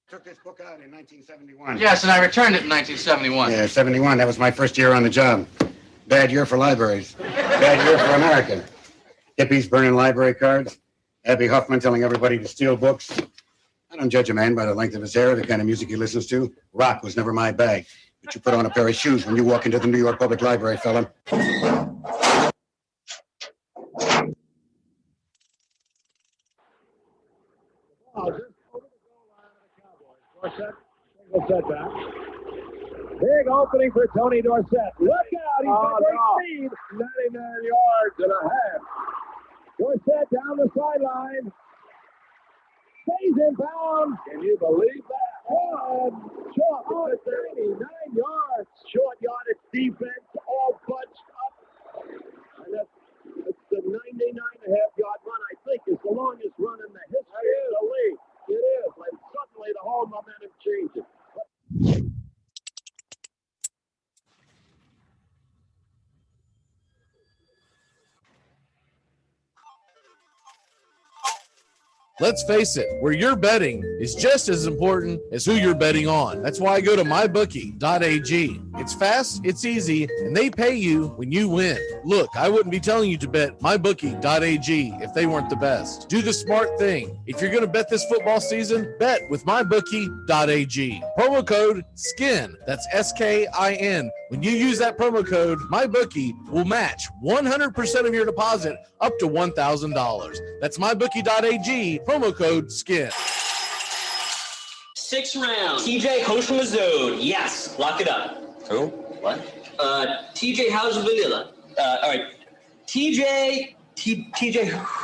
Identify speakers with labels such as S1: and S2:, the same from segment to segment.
S1: Took this book out in 1971.
S2: Yes, and I returned it in 1971.
S1: Yeah, 71. That was my first year on the job. Bad year for libraries. Bad year for America. Hippies burning library cards. Abby Huffman telling everybody to steal books. I don't judge a man by the length of his hair or the kind of music he listens to. Rock was never my bag. But you put on a pair of shoes when you walk into the New York Public Library, fella.
S3: Dorsett, single setback. Big opening for Tony Dorsett. Look out, he's got great speed. 99 yards and a half. Dorsett down the sideline. Stays in bounds. Can you believe that? Short, 39 yards. Short yardage defense, all bunched up. And that's the 99.5-yard run, I think, is the longest run in the history of the league. It is, and suddenly the whole momentum changes.
S4: Let's face it, where you're betting is just as important as who you're betting on. That's why I go to mybookie.ag. It's fast, it's easy, and they pay you when you win. Look, I wouldn't be telling you to bet mybookie.ag if they weren't the best. Do the smart thing. If you're going to bet this football season, bet with mybookie.ag. Promo code SKIN. That's SKIN. When you use that promo code, MyBookie will match 100% of your deposit up to $1,000. That's mybookie.ag, promo code SKIN.
S5: 6 rounds. TJ Hoshimazode. Yes, lock it up.
S6: Who?
S5: What? TJ, how's the vanilla? All right. TJ,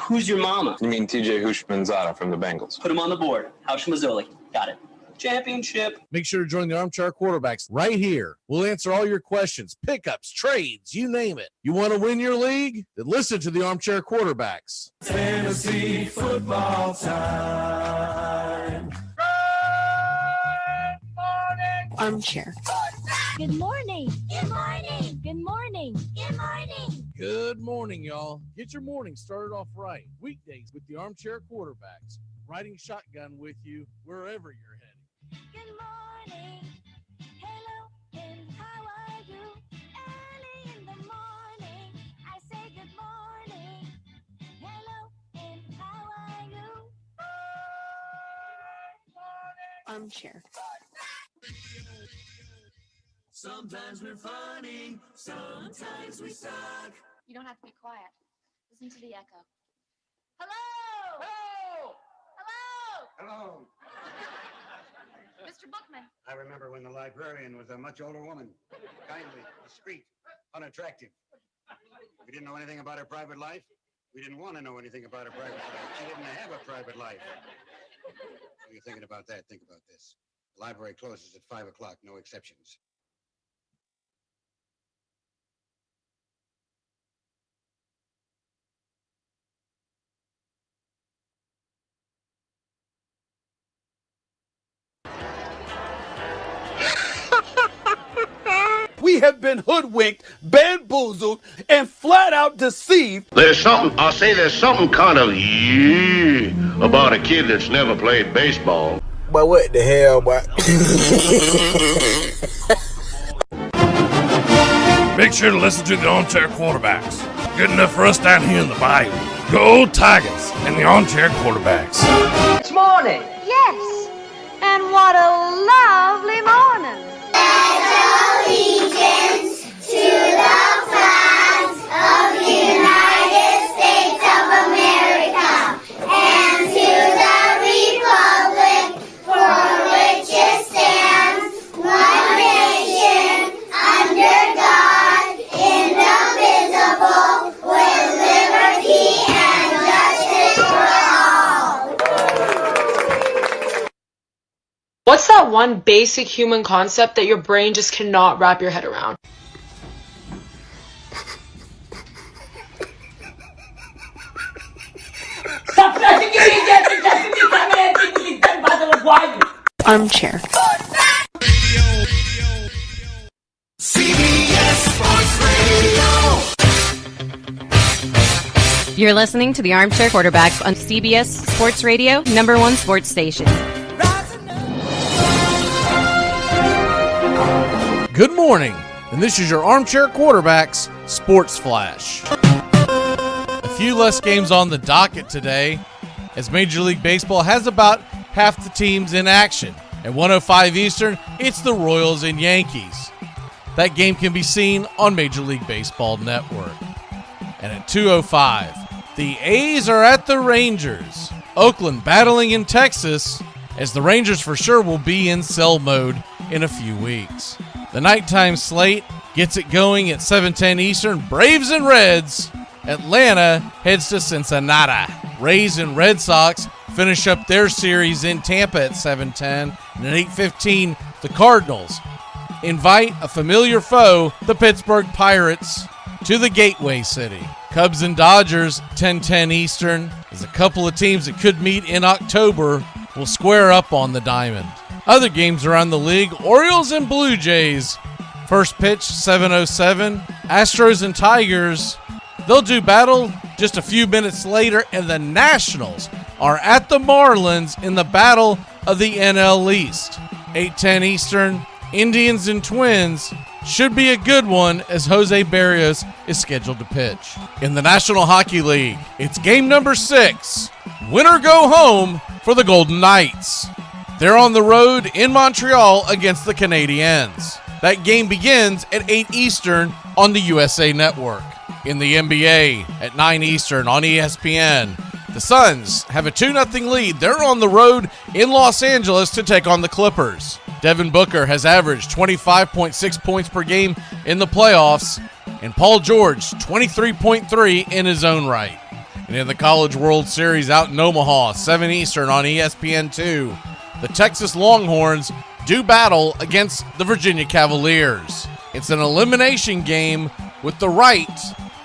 S5: who's your mama?
S6: You mean TJ Hushmanzada from the Bengals?
S5: Put him on the board. Hoshimazole. Got it. Championship.
S4: Make sure to join the Armchair Quarterbacks right here. We'll answer all your questions, pickups, trades, you name it. You want to win your league? Then listen to the Armchair Quarterbacks.
S7: Tennessee football time.
S8: Armchair.
S9: Good morning. Good morning. Good morning. Good morning.
S4: Good morning, y'all. Get your morning started off right. Weekdays with the Armchair Quarterbacks. Riding shotgun with you wherever you're heading.
S9: Good morning. Hello, and how are you? Early in the morning, I say good morning. Hello, and how are you?
S8: Armchair.
S7: Sometimes we're funny, sometimes we suck.
S10: You don't have to be quiet. Listen to the echo. Hello!
S1: Hello!
S10: Hello!
S1: Hello.
S10: Mr. Bookman.
S1: I remember when the librarian was a much older woman. Kindly, discreet, unattractive. We didn't know anything about her private life. We didn't want to know anything about her private life. She didn't have a private life. When you're thinking about that, think about this. The library closes at 5 o'clock, no exceptions.
S11: We have been hoodwinked, bamboozled, and flat out deceived.
S12: There's something kind of about a kid that's never played baseball.
S13: But what the hell, boy?
S14: Make sure to listen to the Armchair Quarterbacks. Good enough for us down here in the bayou. Go Tigers and the Armchair Quarterbacks.
S15: It's morning.
S9: Yes, and what a lovely morning.
S16: Allegiance to the flag of the United States of America and to the republic for which it stands, one nation, under God, indivisible, with liberty and justice for all.
S8: What's that one basic human concept that your brain just cannot wrap your head around? Armchair.
S7: CBS Sports Radio.
S17: You're listening to the Armchair Quarterbacks on CBS Sports Radio, #1 sports station.
S4: Good morning, and this is your Armchair Quarterbacks Sports Flash. A few less games on the docket today, as Major League Baseball has about half the teams in action. At 1:05 Eastern, it's the Royals and Yankees. That game can be seen on Major League Baseball Network. And at 2:05, the A's are at the Rangers. Oakland battling in Texas, as the Rangers for sure will be in sell mode in a few weeks. The nighttime slate gets it going at 7:10 Eastern. Braves and Reds. Atlanta heads to Cincinnati. Rays and Red Sox finish up their series in Tampa at 7:10. And at 8:15, the Cardinals invite a familiar foe, the Pittsburgh Pirates, to the Gateway City. Cubs and Dodgers, 10:10 Eastern. As a couple of teams that could meet in October will square up on the diamond. Other games around the league, Orioles and Blue Jays. First pitch, 7:07. Astros and Tigers, they'll do battle just a few minutes later, and the Nationals are at the Marlins in the battle of the NL East. 8:10 Eastern, Indians and Twins should be a good one, as Jose Barrios is scheduled to pitch. In the National Hockey League, it's game number 6. Win or go home for the Golden Knights. They're on the road in Montreal against the Canadiens. That game begins at 8 Eastern on the USA Network. In the NBA, at 9 Eastern on ESPN, the Suns have a 2-0 lead. They're on the road in Los Angeles to take on the Clippers. Devin Booker has averaged 25.6 points per game in the playoffs, and Paul George 23.3 in his own right. And in the College World Series out in Omaha, 7 Eastern on ESPN2, the Texas Longhorns do battle against the Virginia Cavaliers. It's an elimination game with the right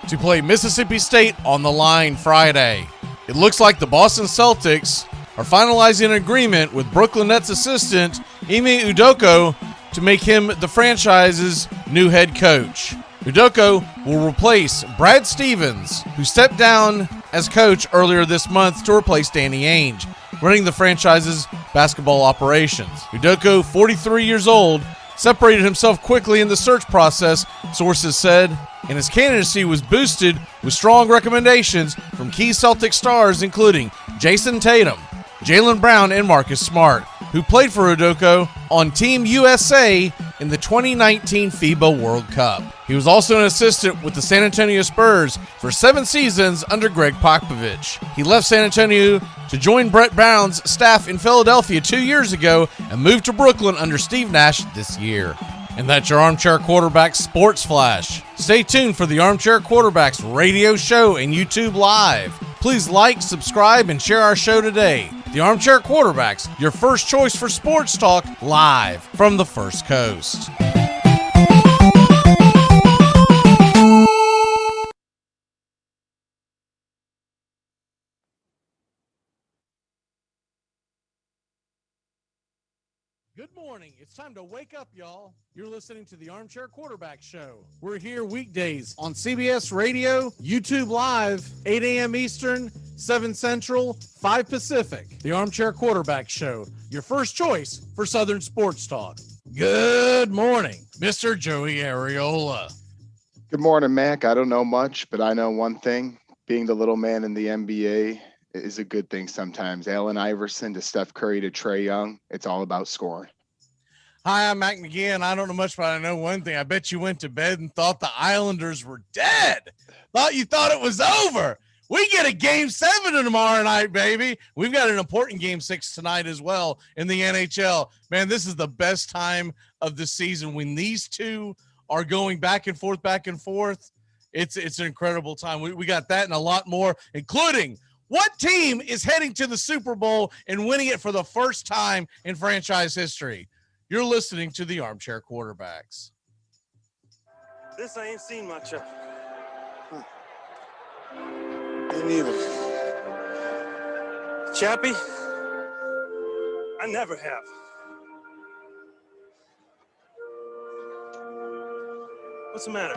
S4: to play Mississippi State on the line Friday. It looks like the Boston Celtics are finalizing an agreement with Brooklyn Nets assistant Ime Udoka to make him the franchise's new head coach. Udoka will replace Brad Stevens, who stepped down as coach earlier this month to replace Danny Ainge, running the franchise's basketball operations. Udoka, 43 years old, separated himself quickly in the search process, sources said, and his candidacy was boosted with strong recommendations from key Celtic stars including Jason Tatum, Jaylen Brown, and Marcus Smart, who played for Udoka on Team USA in the 2019 FIBA World Cup. He was also an assistant with the San Antonio Spurs for 7 seasons under Greg Popovich. He left San Antonio to join Brett Brown's staff in Philadelphia 2 years ago and moved to Brooklyn under Steve Nash this year. And that's your Armchair Quarterbacks Sports Flash. Stay tuned for the Armchair Quarterbacks radio show and YouTube Live. Please like, subscribe, and share our show today. The Armchair Quarterbacks, your first choice for sports talk, live from the First Coast. Good morning. It's time to wake up, y'all. You're listening to the Armchair Quarterback Show. We're here weekdays on CBS Radio, YouTube Live, 8 a.m. Eastern, 7 Central, 5 Pacific. The Armchair Quarterback Show, your first choice for Southern sports talk. Good morning, Mr. Joey Areola.
S13: Good morning, Mac. I don't know much, but I know one thing. Being the little man in the NBA is a good thing sometimes. Allen Iverson to Steph Curry to Trae Young. It's all about scoring.
S4: Hi, I'm Mac McGee, and I don't know much, but I know one thing. I bet you went to bed and thought the Islanders were dead. You thought it was over. We get a game 7 tomorrow night, baby. We've got an important game 6 tonight as well in the NHL. Man, this is the best time of the season when these two are going back and forth, back and forth. It's an incredible time. We got that and a lot more, including what team is heading to the Super Bowl and winning it for the first time in franchise history. You're listening to the Armchair Quarterbacks.
S15: This I ain't seen much of.
S17: Me neither.
S15: Chappie, I never have. What's the matter?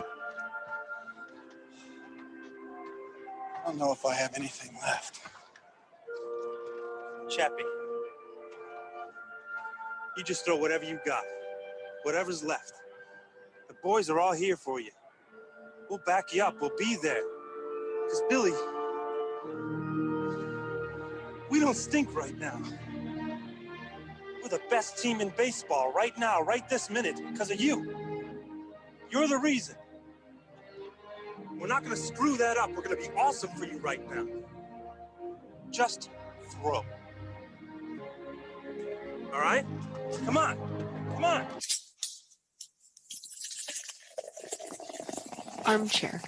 S17: I don't know if I have anything left.
S15: Chappie, you just throw whatever you got, whatever's left, boys are all here for you. We'll back you up. We'll be there. Because, Billy, we don't stink right now. We're the best team in baseball right now, right this minute, because of you. You're the reason. We're not going to screw that up. We're going to be awesome for you right now. Just throw. All right? Come on. Come on.
S8: Armchair.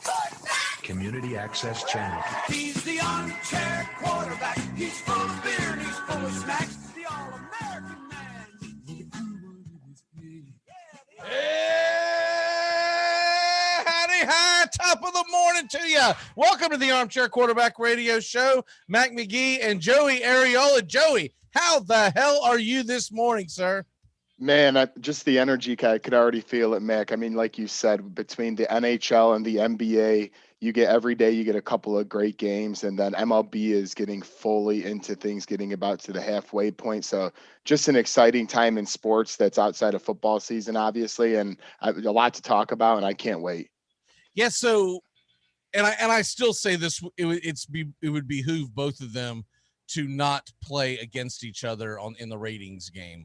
S7: Community Access Channel. He's the armchair quarterback. He's full of beer and he's full of snacks. The all-American man.
S4: Hey, howdy, hi, top of the morning to you. Welcome to the Armchair Quarterback Radio Show. Mac McGee and Joey Ariola. Joey, how the hell are you this morning, sir?
S13: Man, just the energy, I could already feel it, Mac. I mean, like you said, between the NHL and the NBA, you get every day, you get a couple of great games, and then MLB is getting fully into things, getting about to the halfway point. So just an exciting time in sports that's outside of football season, obviously, and a lot to talk about, and I can't wait.
S4: Yeah, so, and I still say this, it would behoove both of them to not play against each other in the ratings game.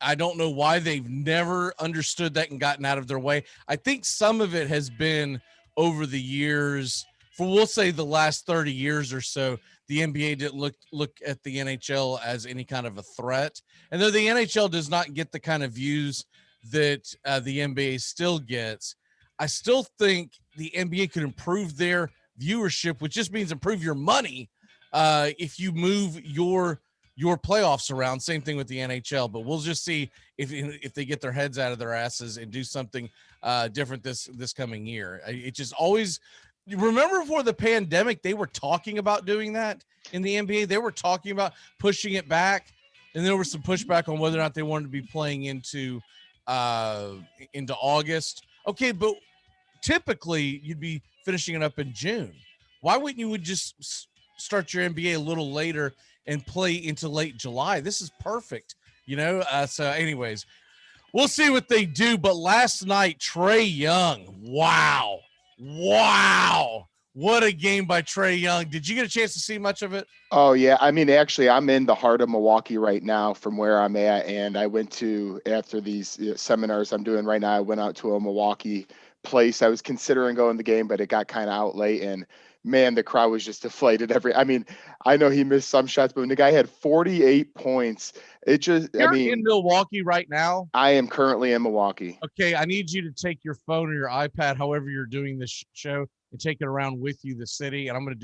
S4: I don't know why they've never understood that and gotten out of their way. I think some of it has been over the years, for we'll say the last 30 years or so, the NBA didn't look at the NHL as any kind of a threat. And though the NHL does not get the kind of views that the NBA still gets, I still think the NBA could improve their viewership, which just means improve your money if you move your playoffs around. Same thing with the NHL, but we'll just see if they get their heads out of their asses and do something different this coming year. It just always, remember before the pandemic, they were talking about doing that in the NBA. They were talking about pushing it back, and there was some pushback on whether or not they wanted to be playing into August. Okay, but typically you'd be finishing it up in June. Why wouldn't you just start your NBA a little later and play into late July? This is perfect, so anyways, we'll see what they do. But last night, Trae Young, wow, what a game by Trae Young. Did you get a chance to see much of it?
S13: Oh, yeah. I mean, actually, I'm in the heart of Milwaukee right now from where I'm at, and I went to, after these seminars I'm doing right now, I went out to a Milwaukee place. I was considering going to the game, but it got kind of out late, and man, the crowd was just deflated. I mean, I know he missed some shots, but when the guy had 48 points,
S4: You're in Milwaukee right now?
S13: I am currently in Milwaukee.
S4: Okay, I need you to take your phone or your iPad, however you're doing this show, and take it around with you, the city, and I'm gonna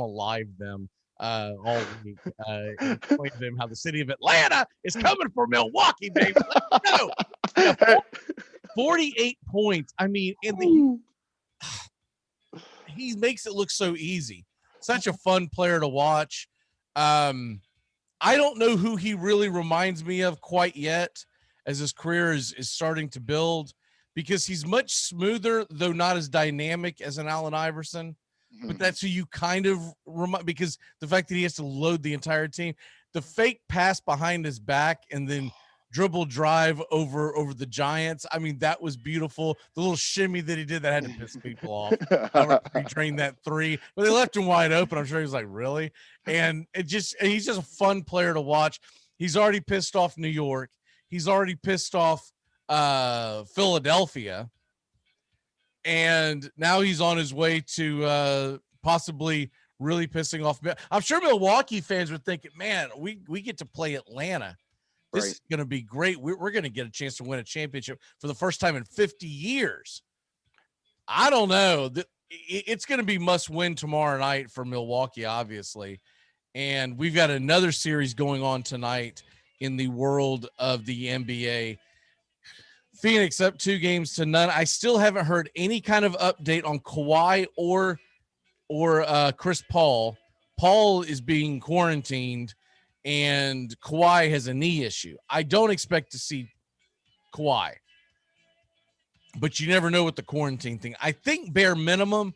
S4: live them all week, and explain to them how the city of Atlanta is coming for Milwaukee, baby. Let's go. Yeah, 48 points. I mean, he makes it look so easy. Such a fun player to watch. I don't know who he really reminds me of quite yet as his career is starting to build, because he's much smoother, though not as dynamic as an Allen Iverson. But that's who you kind of remind, because the fact that he has to load the entire team, the fake pass behind his back and then dribble drive over the Giants. I mean, that was beautiful. The little shimmy that he did, that had to piss people off. He drained that three, but they left him wide open. I'm sure he was like, really? And he's just a fun player to watch. He's already pissed off New York. He's already pissed off Philadelphia. And now he's on his way to possibly really pissing off. I'm sure Milwaukee fans were thinking, man, we get to play Atlanta. This is going to be great. We're going to get a chance to win a championship for the first time in 50 years. I don't know. It's going to be must win tomorrow night for Milwaukee, obviously. And we've got another series going on tonight in the world of the NBA. Phoenix up 2-0. I still haven't heard any kind of update on Kawhi or Chris Paul. Paul is being quarantined, and Kawhi has a knee issue. I don't expect to see Kawhi, but you never know with the quarantine thing. I think bare minimum,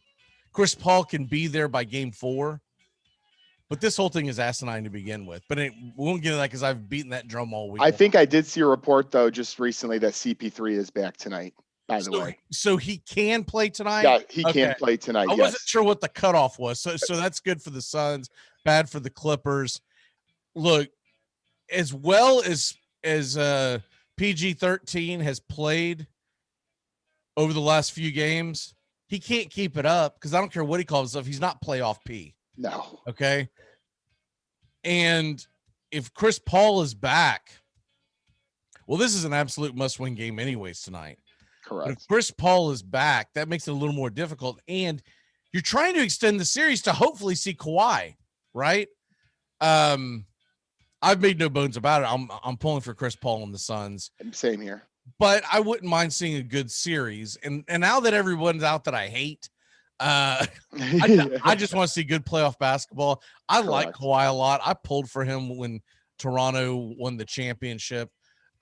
S4: Chris Paul can be there by game 4, but this whole thing is asinine to begin with. But we won't get into that because I've beaten that drum all week.
S13: I think I did see a report, though, just recently that CP3 is back tonight. by the way.
S4: So he can play tonight?
S13: Yeah, he can play tonight.
S4: I
S13: yes.
S4: wasn't sure what the cutoff was. So that's good for the Suns, bad for the Clippers. Look, as well as PG-13 has played over the last few games, he can't keep it up because I don't care what he calls himself. He's not playoff P.
S13: No.
S4: Okay. And if Chris Paul is back, well, this is an absolute must-win game anyways tonight.
S13: Correct.
S4: But if Chris Paul is back, that makes it a little more difficult. And you're trying to extend the series to hopefully see Kawhi, right? I've made no bones about it. I'm pulling for Chris Paul and the Suns.
S13: Same here.
S4: But I wouldn't mind seeing a good series. And now that everyone's out that I hate, I just want to see good playoff basketball. I like Kawhi a lot. I pulled for him when Toronto won the championship.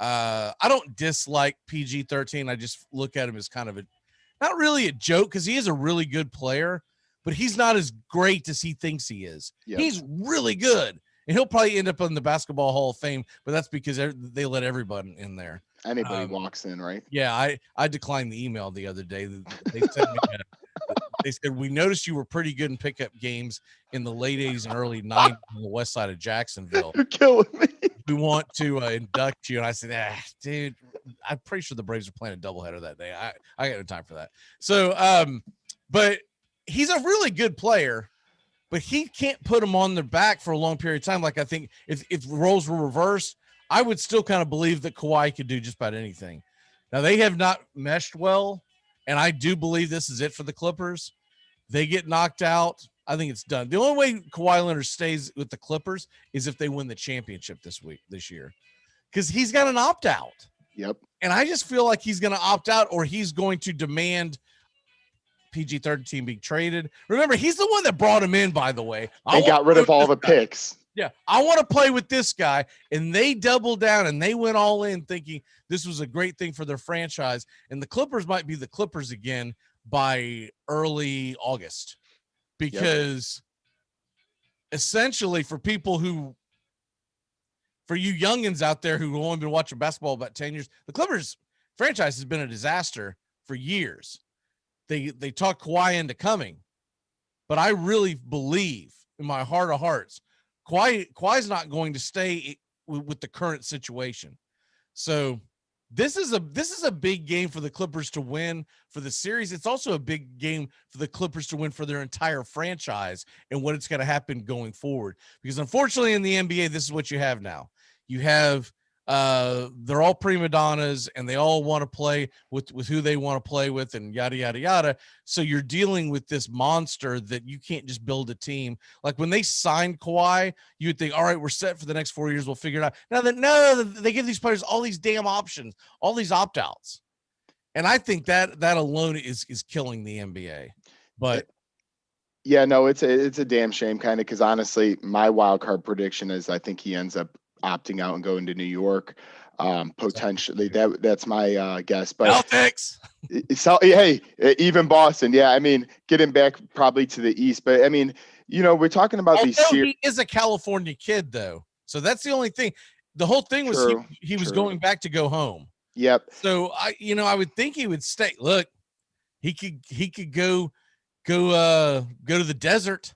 S4: I don't dislike PG-13. I just look at him as kind of not really a joke because he is a really good player, but he's not as great as he thinks he is.
S13: Yep.
S4: He's really good. And he'll probably end up in the Basketball Hall of Fame, but that's because they let everybody in there.
S13: Anybody walks in, right?
S4: Yeah, I declined the email the other day. They sent me they said, we noticed you were pretty good in pickup games in the late 80s and early 90s on the west side of Jacksonville.
S13: You're killing me.
S4: We want to induct you. And I said, dude, I'm pretty sure the Braves are playing a doubleheader that day. I got no time for that. So, but he's a really good player, but he can't put them on their back for a long period of time. Like, I think if roles were reversed, I would still kind of believe that Kawhi could do just about anything. Now, they have not meshed well, and I do believe this is it for the Clippers. They get knocked out, I think it's done. The only way Kawhi Leonard stays with the Clippers is if they win the championship this year, because he's got an opt-out.
S13: Yep.
S4: And I just feel like he's going to opt out, or he's going to demand PG-13 being traded. Remember, he's the one that brought him in, by the way.
S13: They got rid of all the picks.
S4: Yeah, I want to play with this guy. And they doubled down and they went all in thinking this was a great thing for their franchise. And the Clippers might be the Clippers again by early August, because essentially for you youngins out there who have only been watching basketball about 10 years, the Clippers franchise has been a disaster for years. They talked Kawhi into coming, but I really believe in my heart of hearts, Kawhi's not going to stay with the current situation. So this is a big game for the Clippers to win for the series. It's also a big game for the Clippers to win for their entire franchise and what it's going to happen going forward. Because unfortunately in the NBA, this is what you have now. You have they're all prima donnas and they all want to play with who they want to play with and yada, yada, yada. So you're dealing with this monster that you can't just build a team. Like when they signed Kawhi, you would think, all right, we're set for the next 4 years. We'll figure it out. No, they give these players all these damn options, all these opt-outs. And I think that alone is killing the NBA. But
S13: yeah, no, it's a damn shame kind of, because honestly, my wild card prediction is I think he ends up opting out and going to New York. Potentially that's my guess, but
S4: Celtics.
S13: So hey, even Boston. Yeah. I mean, getting back probably to the East, but I mean, we're talking about these.
S4: He is a California kid though. So that's the only thing. The whole thing was he was going back to go home.
S13: Yep.
S4: So I would think he would stay. Look, he could go to the desert.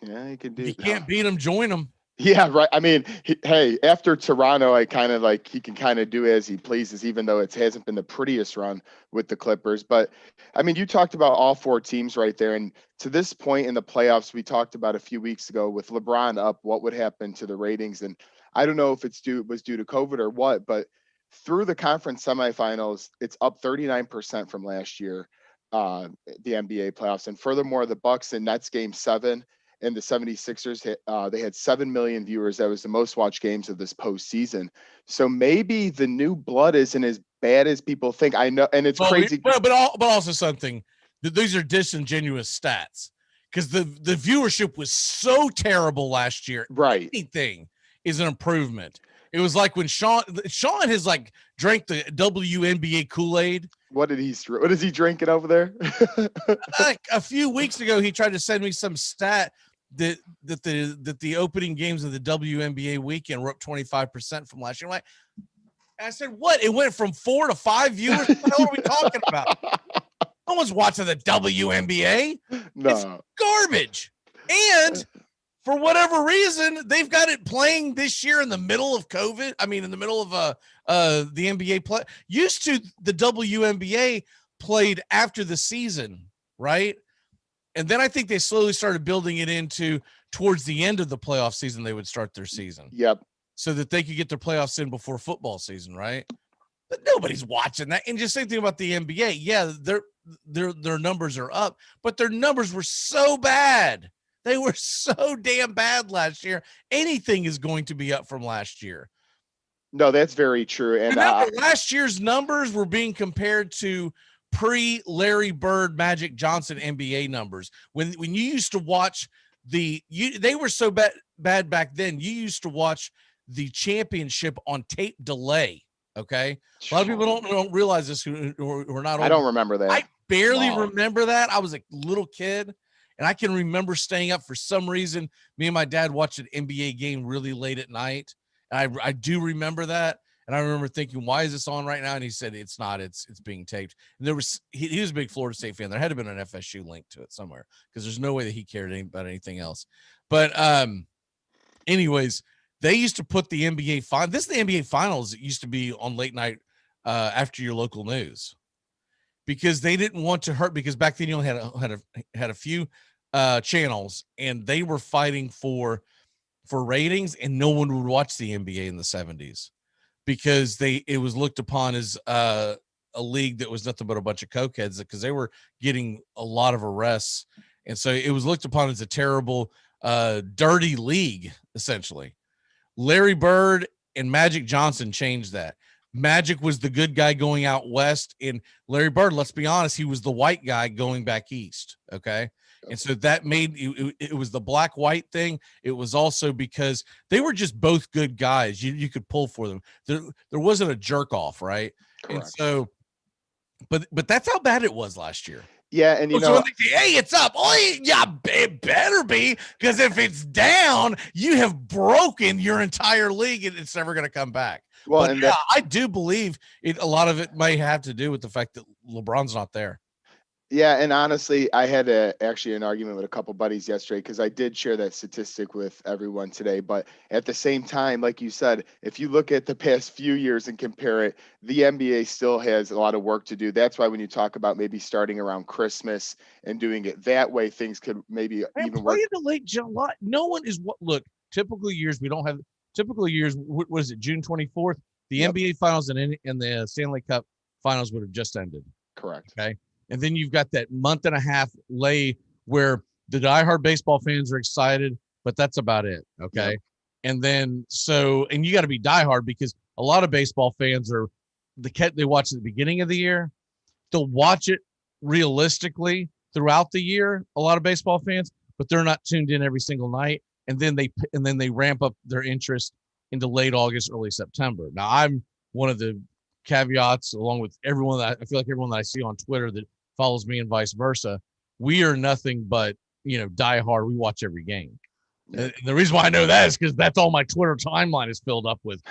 S13: Yeah, he could do.
S4: If you can't beat him, join him.
S13: Yeah, right. I mean, hey, after Toronto, I kind of like he can kind of do as he pleases, even though it hasn't been the prettiest run with the Clippers. But I mean, you talked about all four teams right there. And to this point in the playoffs, we talked about a few weeks ago with LeBron up, what would happen to the ratings. And I don't know if was due to COVID or what, but through the conference semifinals, it's up 39% from last year, the NBA playoffs. And furthermore, the Bucks and Nets game 7 and the 76ers, they had 7 million viewers. That was the most watched games of this postseason. So maybe the new blood isn't as bad as people think. I know, and it's crazy.
S4: But also something, these are disingenuous stats, because the viewership was so terrible last year.
S13: Right.
S4: Anything is an improvement. It was like when Sean has like drank the WNBA Kool-Aid.
S13: What is he drinking over there?
S4: Like a few weeks ago, he tried to send me some stat that the opening games of the WNBA weekend were up 25% from last year. I'm like, I said, what? It went from 4 to 5 viewers? What the hell are we talking about? No one's watching the WNBA.
S13: No.
S4: It's garbage. And for whatever reason, they've got it playing this year in the middle of COVID. I mean, in the middle of the NBA play. Used to, the WNBA played after the season, right? And then I think they slowly started building it into towards the end of the playoff season, they would start their season.
S13: Yep.
S4: So that they could get their playoffs in before football season, right? But nobody's watching that. And just same thing about the NBA. Yeah, their numbers are up, but their numbers were so bad. They were so damn bad last year. Anything is going to be up from last year.
S13: No, that's very true. And
S4: remember, last year's numbers were being compared to pre-Larry Bird, Magic Johnson NBA numbers. When you used to watch they were so bad back then. You used to watch the championship on tape delay. Okay, a lot of people don't realize this who are not.
S13: I don't remember that.
S4: I barely remember that. I was a little kid, and I can remember staying up for some reason. Me and my dad watched an NBA game really late at night. And I do remember that. And I remember thinking, why is this on right now? And he said, it's not, it's being taped. And there was, he was a big Florida State fan. There had to have been an FSU link to it somewhere because there's no way that he cared about anything else. But anyways, they used to put the NBA this is the NBA finals. It used to be on late night after your local news because they didn't want to hurt, because back then you only had a few channels, and they were fighting for ratings, and no one would watch the NBA in the 70s. Because it was looked upon as a league that was nothing but a bunch of cokeheads, because they were getting a lot of arrests. And so it was looked upon as a terrible, dirty league, essentially. Larry Bird and Magic Johnson changed that. Magic was the good guy going out west, and Larry Bird, let's be honest, he was the white guy going back east. Okay. And so that made it was the black-white thing. It was also because they were just both good guys. You could pull for them. There wasn't a jerk off, right? Correct. And so, but that's how bad it was last year.
S13: Yeah, and you know,
S4: when they say, hey, it's up. Oh, yeah, it better be, because if it's down, you have broken your entire league, and it's never going to come back. Well, but yeah, I do believe a lot of it may have to do with the fact that LeBron's not there.
S13: Yeah, and honestly, I had actually an argument with a couple buddies yesterday, because I did share that statistic with everyone today. But at the same time, like you said, if you look at the past few years and compare it, the NBA still has a lot of work to do. That's why when you talk about maybe starting around Christmas and doing it that way, things could maybe even work.
S4: In late July. No one is look. Typical years, we don't have typical years. What is it? June 24th. The NBA Finals and the Stanley Cup Finals would have just ended.
S13: Correct.
S4: Okay. And then you've got that month and a half lay where the diehard baseball fans are excited, but that's about it. Okay. Yep. And then, and you got to be diehard, because a lot of baseball fans they watch at the beginning of the year. They'll watch it realistically throughout the year, a lot of baseball fans, but they're not tuned in every single night. And then they ramp up their interest into late August, early September. Now, I'm one of the caveats, along with everyone that I feel like everyone that I see on Twitter that follows me and vice versa. We are nothing but, die hard. We watch every game. And the reason why I know that is because that's all my Twitter timeline is filled up with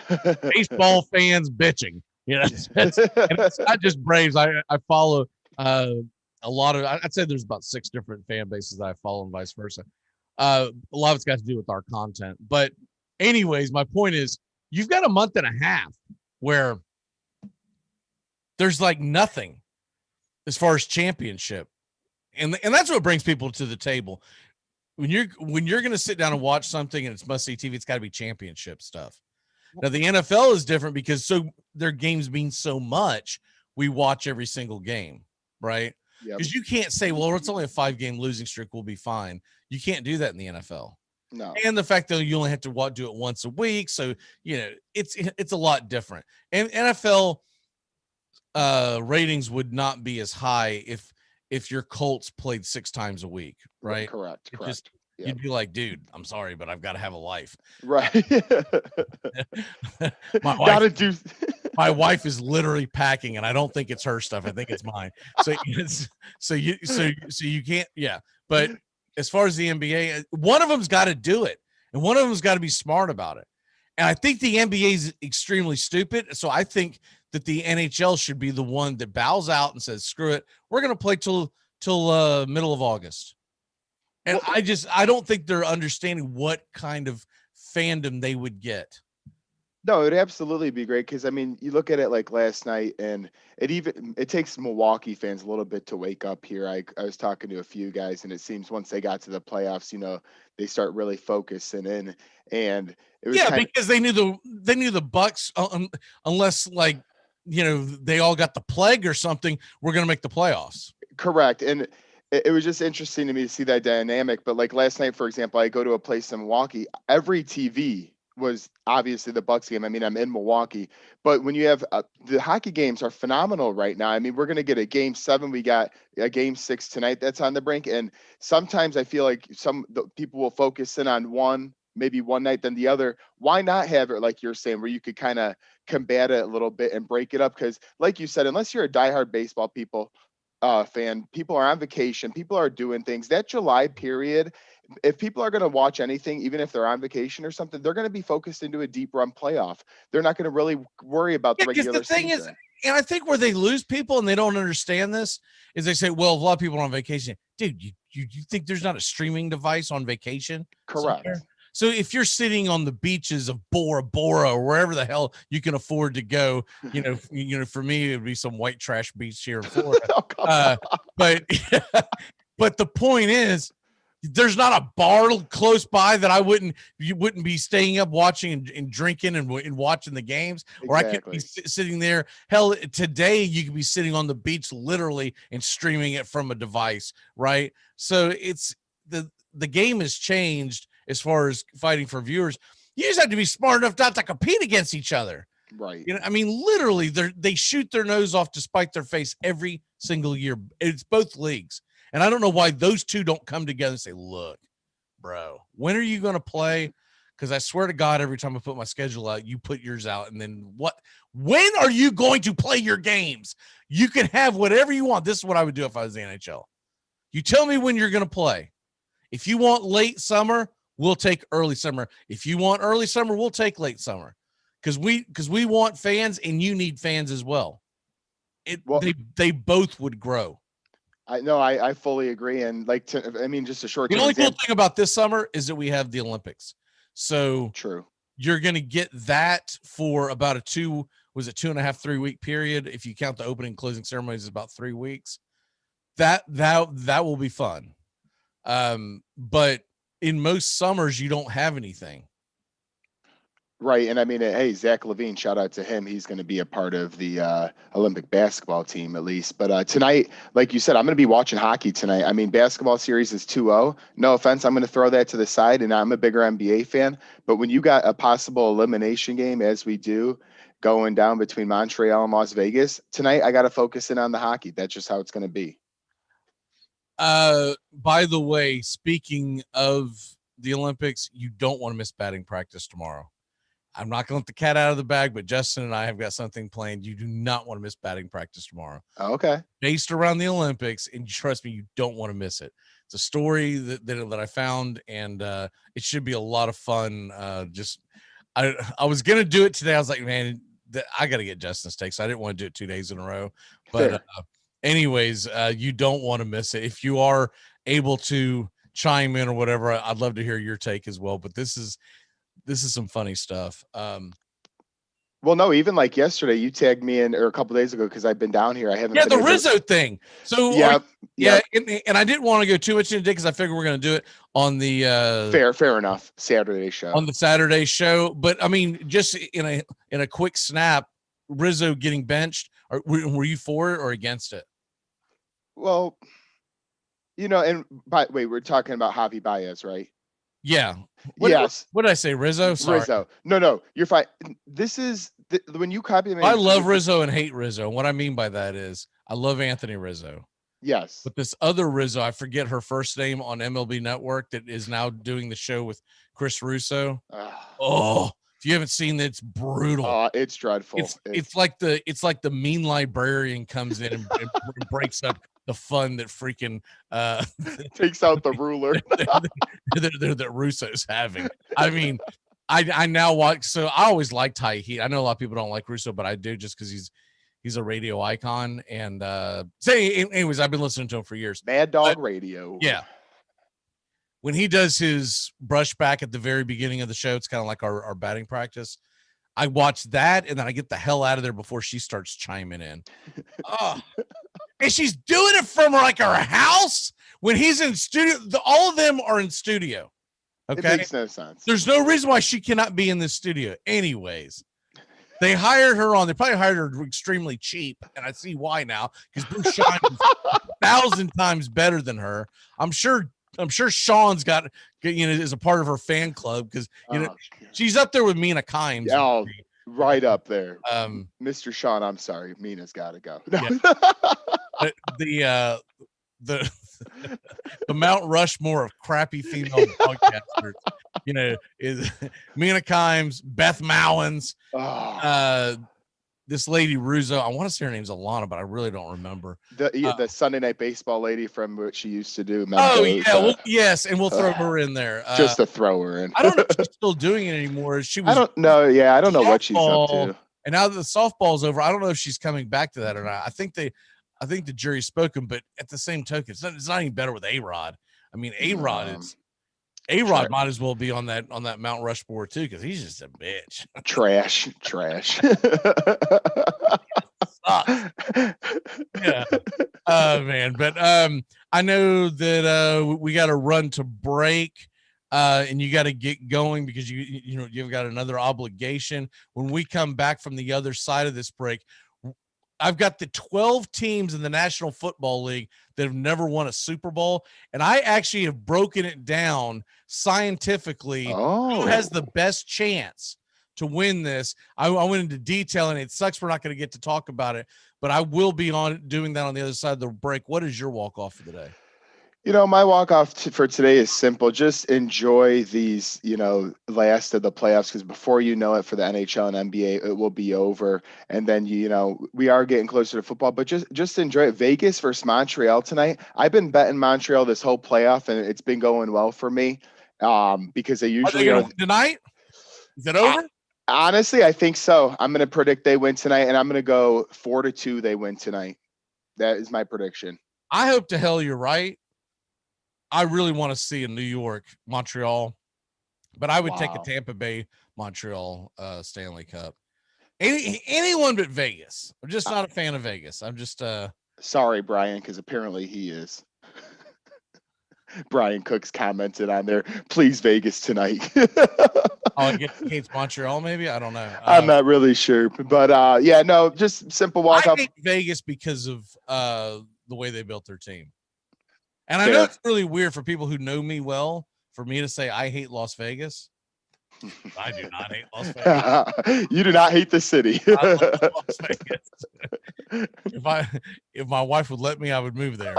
S4: baseball fans bitching. It's not just Braves. I follow a lot of, I'd say there's about 6 different fan bases that I follow and vice versa. A lot of it's got to do with our content. But anyways, my point is, you've got a month and a half where there's like nothing as far as championship. And that's what brings people to the table. When you're going to sit down and watch something and it's must-see TV, it's got to be championship stuff. Now, the NFL is different because their games mean so much, we watch every single game, right? Because you can't say, well, it's only a 5-game losing streak, we'll be fine. You can't do that in the NFL.
S13: No.
S4: And the fact that you only have to do it once a week. So, it's a lot different. And NFL ratings would not be as high if your Colts played 6 times a week, right?
S13: Correct.
S4: You'd be like, dude, I'm sorry, but I've got to have a life.
S13: Right.
S4: My wife is literally packing, and I don't think it's her stuff. I think it's mine. So you can't. Yeah. But as far as the NBA, one of them's got to do it, and one of them's got to be smart about it. And I think the NBA is extremely stupid. So I think that the NHL should be the one that bows out and says, screw it. We're going to play till middle of August. And I don't think they're understanding what kind of fandom they would get.
S13: No, it'd absolutely be great because I mean, you look at it like last night, and it takes Milwaukee fans a little bit to wake up here. I was talking to a few guys, and it seems once they got to the playoffs, they start really focusing in, and it was
S4: because they knew the Bucks, unless like they all got the plague or something, we're gonna make the playoffs.
S13: Correct, and it was just interesting to me to see that dynamic. But like last night, for example, I go to a place in Milwaukee. Every TV was obviously the Bucks game. I mean, I'm in Milwaukee, but when you have the hockey games are phenomenal right now. I mean, we're going to get a game 7. We got a game 6 tonight that's on the brink. And sometimes I feel like the people will focus in on maybe one night than the other. Why not have it like you're saying, where you could kind of combat it a little bit and break it up? Because like you said, unless you're a diehard baseball fan, people are on vacation, people are doing things. That July period, if people are going to watch anything, even if they're on vacation or something, they're going to be focused into a deep run playoff. They're not going to really worry about the regular season.
S4: Is, and I think where they lose people and they don't understand this is they say, well, a lot of people are on vacation. Dude, you think there's not a streaming device on vacation?
S13: Correct.
S4: Somewhere? So if you're sitting on the beaches of Bora Bora or wherever the hell you can afford to go, for me, it would be some white trash beach here in Florida. But the point is, there's not a bar close by that you wouldn't be staying up watching and drinking and watching the games, or I could be sitting there. Hell, today you could be sitting on the beach literally and streaming it from a device, right? So it's the game has changed as far as fighting for viewers. You just have to be smart enough not to compete against each other.
S13: Right.
S4: I mean, literally they shoot their nose off to spite their face every single year. It's both leagues. And I don't know why those two don't come together and say, look, bro, when are you going to play? Because I swear to God, every time I put my schedule out, you put yours out. And then when are you going to play your games? You can have whatever you want. This is what I would do if I was the NHL. You tell me when you're going to play. If you want late summer, we'll take early summer. If you want early summer, we'll take late summer. Because we want fans and you need fans as well. They both would grow.
S13: I fully agree. And just a short.
S4: The only cool thing about this summer is that we have the Olympics. So
S13: true.
S4: You're going to get that for about a 2.5, 3 week period. If you count the opening and closing ceremonies, is about 3 weeks. That will be fun. But in most summers, you don't have anything.
S13: Right. And I mean, hey, Zach Levine, shout out to him. He's going to be a part of the Olympic basketball team, at least. But tonight, like you said, I'm going to be watching hockey tonight. I mean, basketball series is 2-0. No offense. I'm going to throw that to the side, and I'm a bigger NBA fan. But when you got a possible elimination game, as we do, going down between Montreal and Las Vegas, tonight I got to focus in on the hockey. That's just how it's going to be.
S4: By the way, speaking of the Olympics, you don't want to miss batting practice tomorrow. I'm not going to let the cat out of the bag, but Justin and I have got something planned. You do not want to miss batting practice tomorrow.
S13: Okay.
S4: Based around the Olympics, and trust me, you don't want to miss it. It's a story that I found, and it should be a lot of fun. I was going to do it today. I was like, man, I got to get Justin's take, so I didn't want to do it 2 days in a row. But anyways, you don't want to miss it. If you are able to chime in or whatever, I'd love to hear your take as well. But this is some funny stuff.
S13: Well, no, even like yesterday, you tagged me in, or a couple days ago, because I've been down here. I haven't.
S4: Yeah, the Rizzo thing. So
S13: yeah.
S4: And I didn't want to go too much into it because I figured we're going to do it on the
S13: fair enough Saturday show.
S4: On the Saturday show, but I mean, just in a quick snap, Rizzo getting benched. Were you for it or against it?
S13: Well, we're talking about Javi Baez, right?
S4: Yeah.
S13: Yes.
S4: What did I say? Rizzo? Sorry.
S13: Rizzo. No, you're fine. This is when you copy me.
S4: I love Rizzo and hate Rizzo. And what I mean by that is I love Anthony Rizzo.
S13: Yes.
S4: But this other Rizzo, I forget her first name on MLB Network, that is now doing the show with Chris Russo. If you haven't seen it, it's brutal.
S13: It's dreadful.
S4: It's like the mean librarian comes in and breaks up the fun that freaking
S13: takes out the ruler
S4: that Russo's having. I mean, I now watch. So I always liked Tyheat. I know a lot of people don't like Russo, but I do just because he's a radio icon. And anyways, I've been listening to him for years.
S13: Mad Dog Radio.
S4: Yeah. When he does his brush back at the very beginning of the show, it's kind of like our batting practice. I watch that, and then I get the hell out of there before she starts chiming in. Oh. And she's doing it from like her house when he's in studio. All of them are in studio. Okay.
S13: It makes no sense.
S4: There's no reason why she cannot be in this studio. Anyways, they hired her on. They probably hired her extremely cheap, and I see why now, because Bruce Shine is 1,000 times better than her. I'm sure Sean's got, is a part of her fan club because she's up there with Mina Kimes.
S13: Oh, right up there. Mr. Sean, I'm sorry, Mina's got to go.
S4: Yeah. The Mount Rushmore of crappy female podcasters, is Mina Kimes, Beth Mowins, this lady Russo. I want to say her name's Alana, but I really don't remember.
S13: The Sunday Night Baseball lady from what she used to do.
S4: Yes, and we'll throw her in there.
S13: Just to throw her in.
S4: I don't know if she's still doing it anymore. She was.
S13: I don't know. Yeah, I don't know what she's up to.
S4: And now that the softball's over, I don't know if she's coming back to that or not. I think the jury's spoken, but at the same token, it's not even better with A-Rod. I mean, A-Rod might as well be on that Mount Rushmore too, because he's just a bitch.
S13: Trash.
S4: Yeah. Man. But I know that we got to run to break. And you got to get going because you've got another obligation. When we come back from the other side of this break, I've got the 12 teams in the National Football League that have never won a Super Bowl. And I actually have broken it down scientifically. Who has the best chance to win this? I went into detail, and it sucks we're not going to get to talk about it, but I will be doing that on the other side of the break. What is your walk-off for the day?
S13: My walk-off for today is simple. Just enjoy these, last of the playoffs, because before you know it, for the NHL and NBA, it will be over. And then, we are getting closer to football, but just enjoy it. Vegas versus Montreal tonight. I've been betting Montreal this whole playoff, and it's been going well for me because they usually
S4: are. Tonight? Is it over?
S13: Honestly, I think so. I'm going to predict they win tonight, and I'm going to go 4-2 they win tonight. That is my prediction.
S4: I hope to hell you're right. I really want to see a New York, Montreal, but I would take a Tampa Bay, Montreal Stanley Cup. Anyone but Vegas. I'm just not a fan of Vegas. I'm just
S13: sorry, Brian, because apparently he is. Brian Cook's commented on there. Please, Vegas tonight.
S4: Against Montreal, maybe? I don't know.
S13: I'm not really sure, but just simple walk up.
S4: I hate Vegas because of the way they built their team. And I know it's really weird for people who know me well, for me to say I hate Las Vegas. I do not hate Las Vegas.
S13: You do not hate the city.
S4: I love Las Vegas. If my wife would let me, I would move there.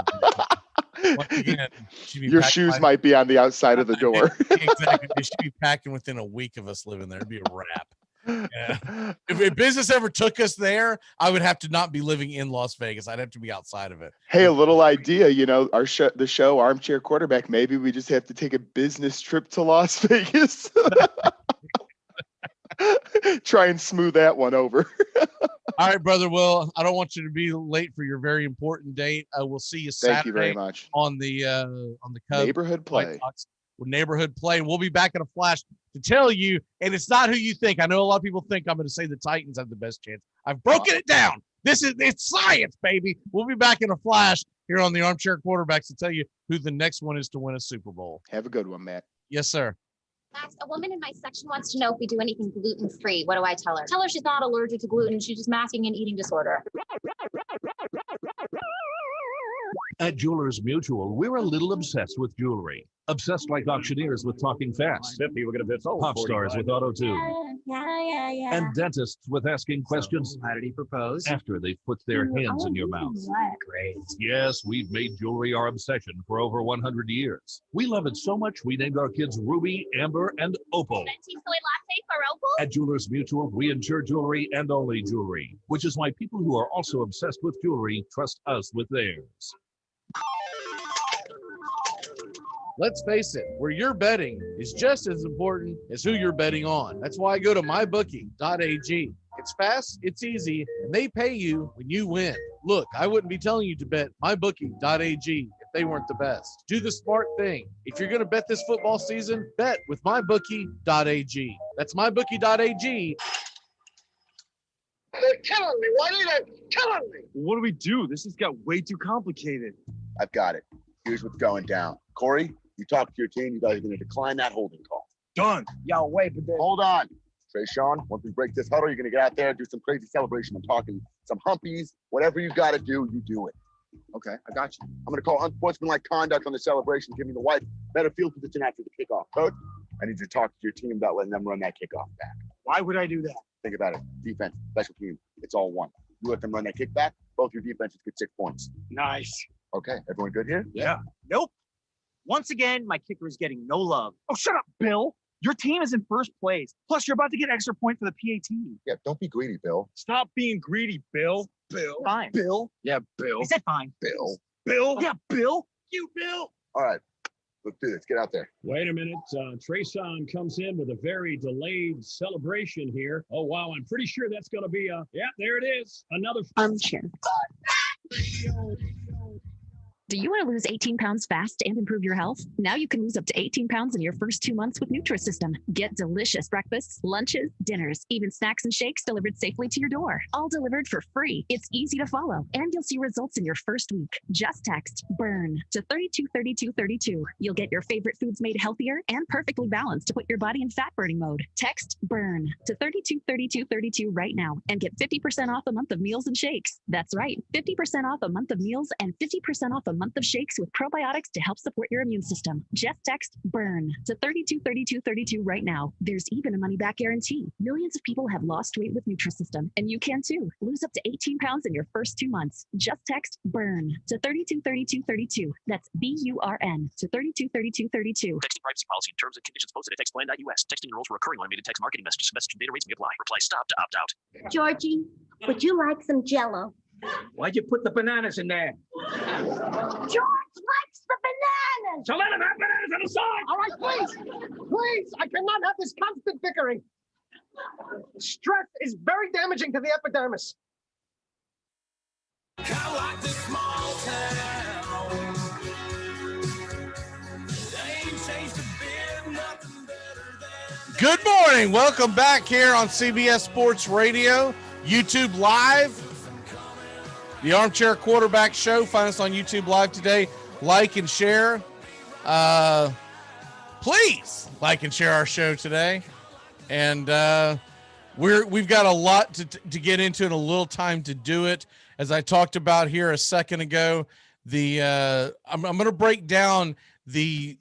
S4: Once again,
S13: your shoes might be on the outside of the door.
S4: Exactly. They should be packing within a week of us living there. It'd be a wrap. Yeah. If business ever took us there, I would have to not be living in Las Vegas. I'd have to be outside of it.
S13: Hey, a little idea, the show Armchair Quarterback, maybe we just have to take a business trip to Las Vegas. Try and smooth that one over.
S4: All right, brother. Well, I don't want you to be late for your very important date. We'll see you Saturday.
S13: Thank you very much.
S4: On the Cubs
S13: neighborhood play.
S4: Neighborhood play. We'll be back in a flash to tell you, and it's not who you think. I know a lot of people think I'm going to say the Titans have the best chance. I've broken it down. It's science, baby. We'll be back in a flash here on the Armchair Quarterbacks to tell you who the next one is to win a Super Bowl.
S13: Have a good one, Matt.
S4: Yes, sir.
S10: Max, a woman in my section wants to know if we do anything gluten-free. What do I tell her? Tell her she's not allergic to gluten. She's just masking an eating disorder.
S18: At Jewelers Mutual, we're a little obsessed with jewelry. Obsessed like auctioneers with talking fast.
S19: 50, we're going to sold.
S18: Pop stars with auto-tune.
S10: Yeah.
S18: And dentists with asking questions.
S19: So, how did he propose?
S18: After they've put their hands in your mouth.
S19: Great.
S18: Yes, we've made jewelry our obsession for over 100 years. We love it so much, we named our kids Ruby, Amber, and Opal.
S10: Venti soy latte for Opal?
S18: At Jewelers Mutual, we insure jewelry and only jewelry, which is why people who are also obsessed with jewelry trust us with theirs.
S4: Let's face it, where you're betting is just as important as who you're betting on. That's why I go to mybookie.ag. It's fast, it's easy, and they pay you when you win. Look, I wouldn't be telling you to bet mybookie.ag if they weren't the best. Do the smart thing. If you're going to bet this football season, bet with mybookie.ag. That's mybookie.ag.
S3: They're killing me. Why are they killing me?
S19: What do we do? This has got way too complicated.
S20: I've got it. Here's what's going down. Corey, you talk to your team. You guys are going to decline that holding call.
S19: Done.
S3: Yo, wait, but then...
S20: Hold on. Trae, Sean, once we break this huddle, you're going to get out there and do some crazy celebration. I'm talking some humpies. Whatever you got to do, you do it.
S19: Okay, I got you.
S20: I'm going to call unsportsmanlike conduct on the celebration. Give me the white better field position after the kickoff. Coach, I need you to talk to your team about letting them run that kickoff back.
S3: Why would I do that?
S20: Think about it. Defense, special team, it's all one. You let them run that kickback, both your defenses get 6 points.
S3: Nice.
S20: Okay, everyone good here?
S19: Yeah.
S21: Nope. Once again, my kicker is getting no love.
S19: Oh, shut up, Bill. Your team is in first place. Plus, you're about to get extra point for the PAT.
S20: Yeah, don't be greedy, Bill.
S19: Stop being greedy, Bill.
S21: Bill. Fine.
S19: Bill. Yeah, Bill.
S21: I said fine.
S20: Bill.
S19: Bill.
S21: Yeah, Bill. You, Bill.
S20: All right, let's do this. Get out there.
S22: Wait a minute. Trae comes in with a very delayed celebration here. Oh, wow. I'm pretty sure that's going to be there it is. Another
S23: Armchair. Do you want to lose 18 pounds fast and improve your health? Now you can lose up to 18 pounds in your first 2 months with Nutrisystem. Get delicious breakfasts, lunches, dinners, even snacks and shakes delivered safely to your door. All delivered for free. It's easy to follow, and you'll see results in your first week. Just text BURN to 323232. You'll get your favorite foods made healthier and perfectly balanced to put your body in fat burning mode. Text BURN to 323232 right now and get 50% off a month of meals and shakes. That's right, 50% off a month of meals and 50% off a month of shakes with probiotics to help support your immune system. Just text BURN to 323232 right now. There's even a money-back guarantee. Millions of people have lost weight with Nutrisystem, and you can too. Lose up to 18 pounds in your first 2 months. Just text BURN to 323232. That's BURN to 323232.
S24: Texting privacy policy and terms and conditions posted at textplan.us. Texting enrolls for recurring automated text marketing messages. Message and data rates may apply. Reply stop to opt out.
S16: Georgie, would you like some Jell-O?
S3: Why'd you put the bananas in there?
S16: George likes the bananas!
S3: So let him have bananas on the side!
S25: All right, please, I cannot have this constant bickering. Stress is very damaging to the epidermis.
S4: Good morning. Welcome back here on CBS Sports Radio, YouTube Live, the Armchair Quarterback Show. Find us on YouTube Live today. Like and share. Please like and share our show today. And we've got a lot to get into and a little time to do it. As I talked about here a second ago, I'm going to break down the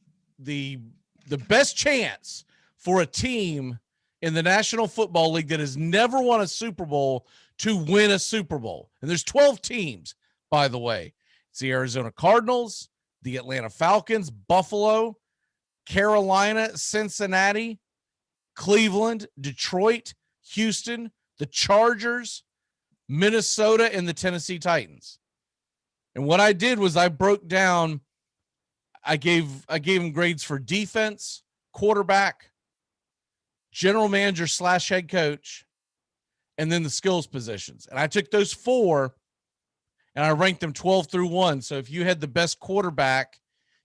S4: best chance for a team in the National Football League that has never won a Super Bowl to win a Super Bowl. And there's 12 teams, by the way. It's the Arizona Cardinals, the Atlanta Falcons, Buffalo, Carolina, Cincinnati, Cleveland, Detroit, Houston, the Chargers, Minnesota, and the Tennessee Titans. And what I did was I broke down, I gave them grades for defense, quarterback, general manager / head coach, and then the skills positions. And I took those four and I ranked them 12 through 1. So if you had the best quarterback,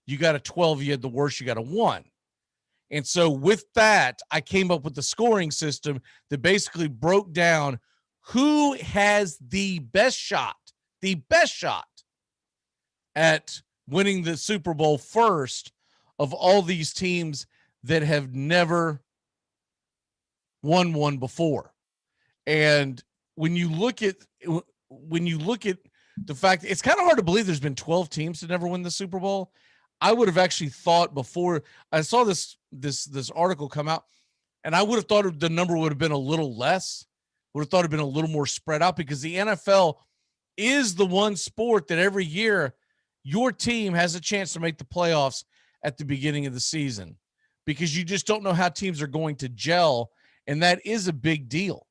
S4: you got a 12. You had the worst, you got a 1. And so with that, I came up with the scoring system that basically broke down who has the best shot at winning the Super Bowl first of all these teams that have never won one before. And when you look at the fact, it's kind of hard to believe there's been 12 teams that never win the Super Bowl. I would have actually thought before I saw this article come out, and I would have thought the number would have been a little less, would have thought it'd been a little more spread out, because the NFL is the one sport that every year your team has a chance to make the playoffs at the beginning of the season, because you just don't know how teams are going to gel. And that is a big deal.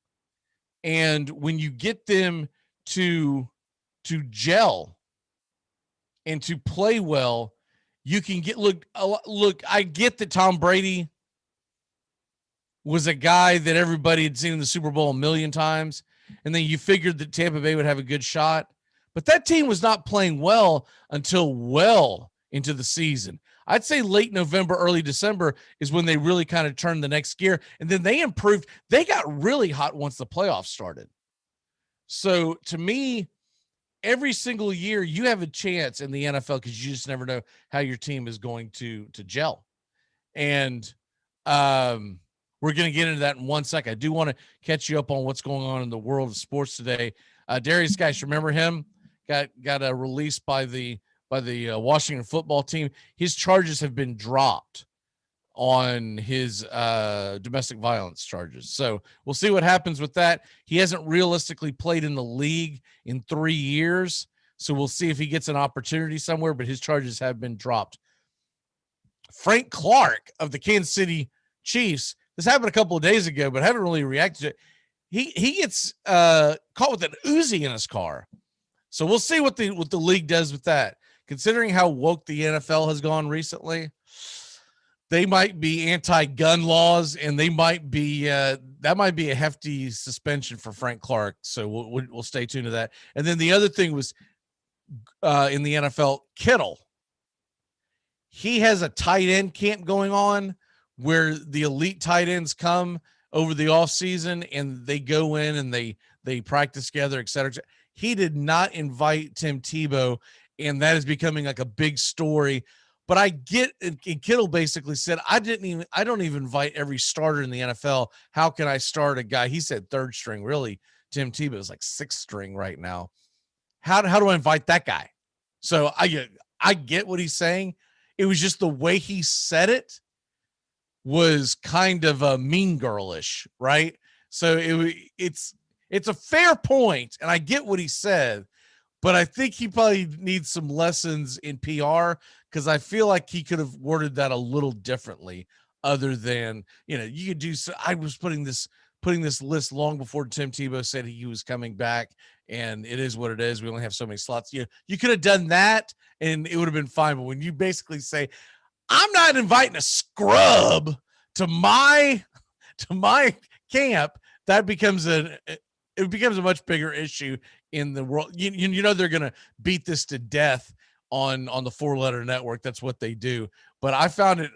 S4: And when you get them to gel and to play well, you can get look. I get that Tom Brady was a guy that everybody had seen in the Super Bowl a million times, and then you figured that Tampa Bay would have a good shot. But that team was not playing well until well into the season. I'd say late November, early December is when they really kind of turned the next gear, and then they improved. They got really hot once the playoffs started. So to me, every single year you have a chance in the NFL because you just never know how your team is going to gel. And we're going to get into that in 1 second. I do want to catch you up on what's going on in the world of sports today. Darius Geis, remember him? Got a release by the Washington football team. His charges have been dropped on his domestic violence charges. So we'll see what happens with that. He hasn't realistically played in the league in 3 years. So we'll see if he gets an opportunity somewhere, but his charges have been dropped. Frank Clark of the Kansas City Chiefs, this happened a couple of days ago, but haven't really reacted to it. He gets caught with an Uzi in his car. So we'll see what the league does with that. Considering how woke the NFL has gone recently, they might be anti-gun laws, and they might be that might be a hefty suspension for Frank Clark. So we'll stay tuned to that. And then the other thing was in the NFL, Kittle. He has a tight end camp going on where the elite tight ends come over the offseason and they go in and they practice together, et cetera. He did not invite Tim Tebow, and that is becoming like a big story. But I get, and Kittle basically said, I don't even invite every starter in the NFL. How can I start a guy? He said third string. Really, Tim Tebow is like sixth string right now. How do I invite that guy? So I get what he's saying. It was just the way he said it was kind of a mean girlish, right? So it's a fair point, and I get what he said, but I think he probably needs some lessons in PR because I feel like he could have worded that a little differently. Other than, you could do. So I was putting this list long before Tim Tebow said he was coming back, and it is what it is. We only have so many slots. You could have done that, and it would have been fine. But when you basically say, I'm not inviting a scrub to my camp, that becomes a much bigger issue in the world. They're going to beat this to death on the 4-letter network. That's what they do. But I found it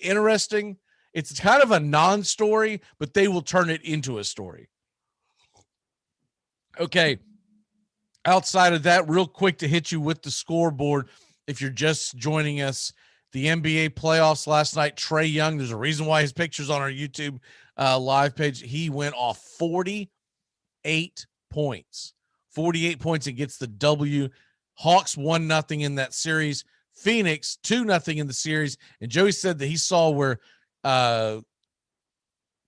S4: interesting. It's kind of a non-story, but they will turn it into a story. Okay. Outside of that, real quick to hit you with the scoreboard. If you're just joining us, the NBA playoffs last night, Trae Young, there's a reason why his picture's on our YouTube live page. He went off 48 points. 48 points and gets the W. Hawks 1-0 in that series. Phoenix 2-0 in the series. And Joey said that he saw where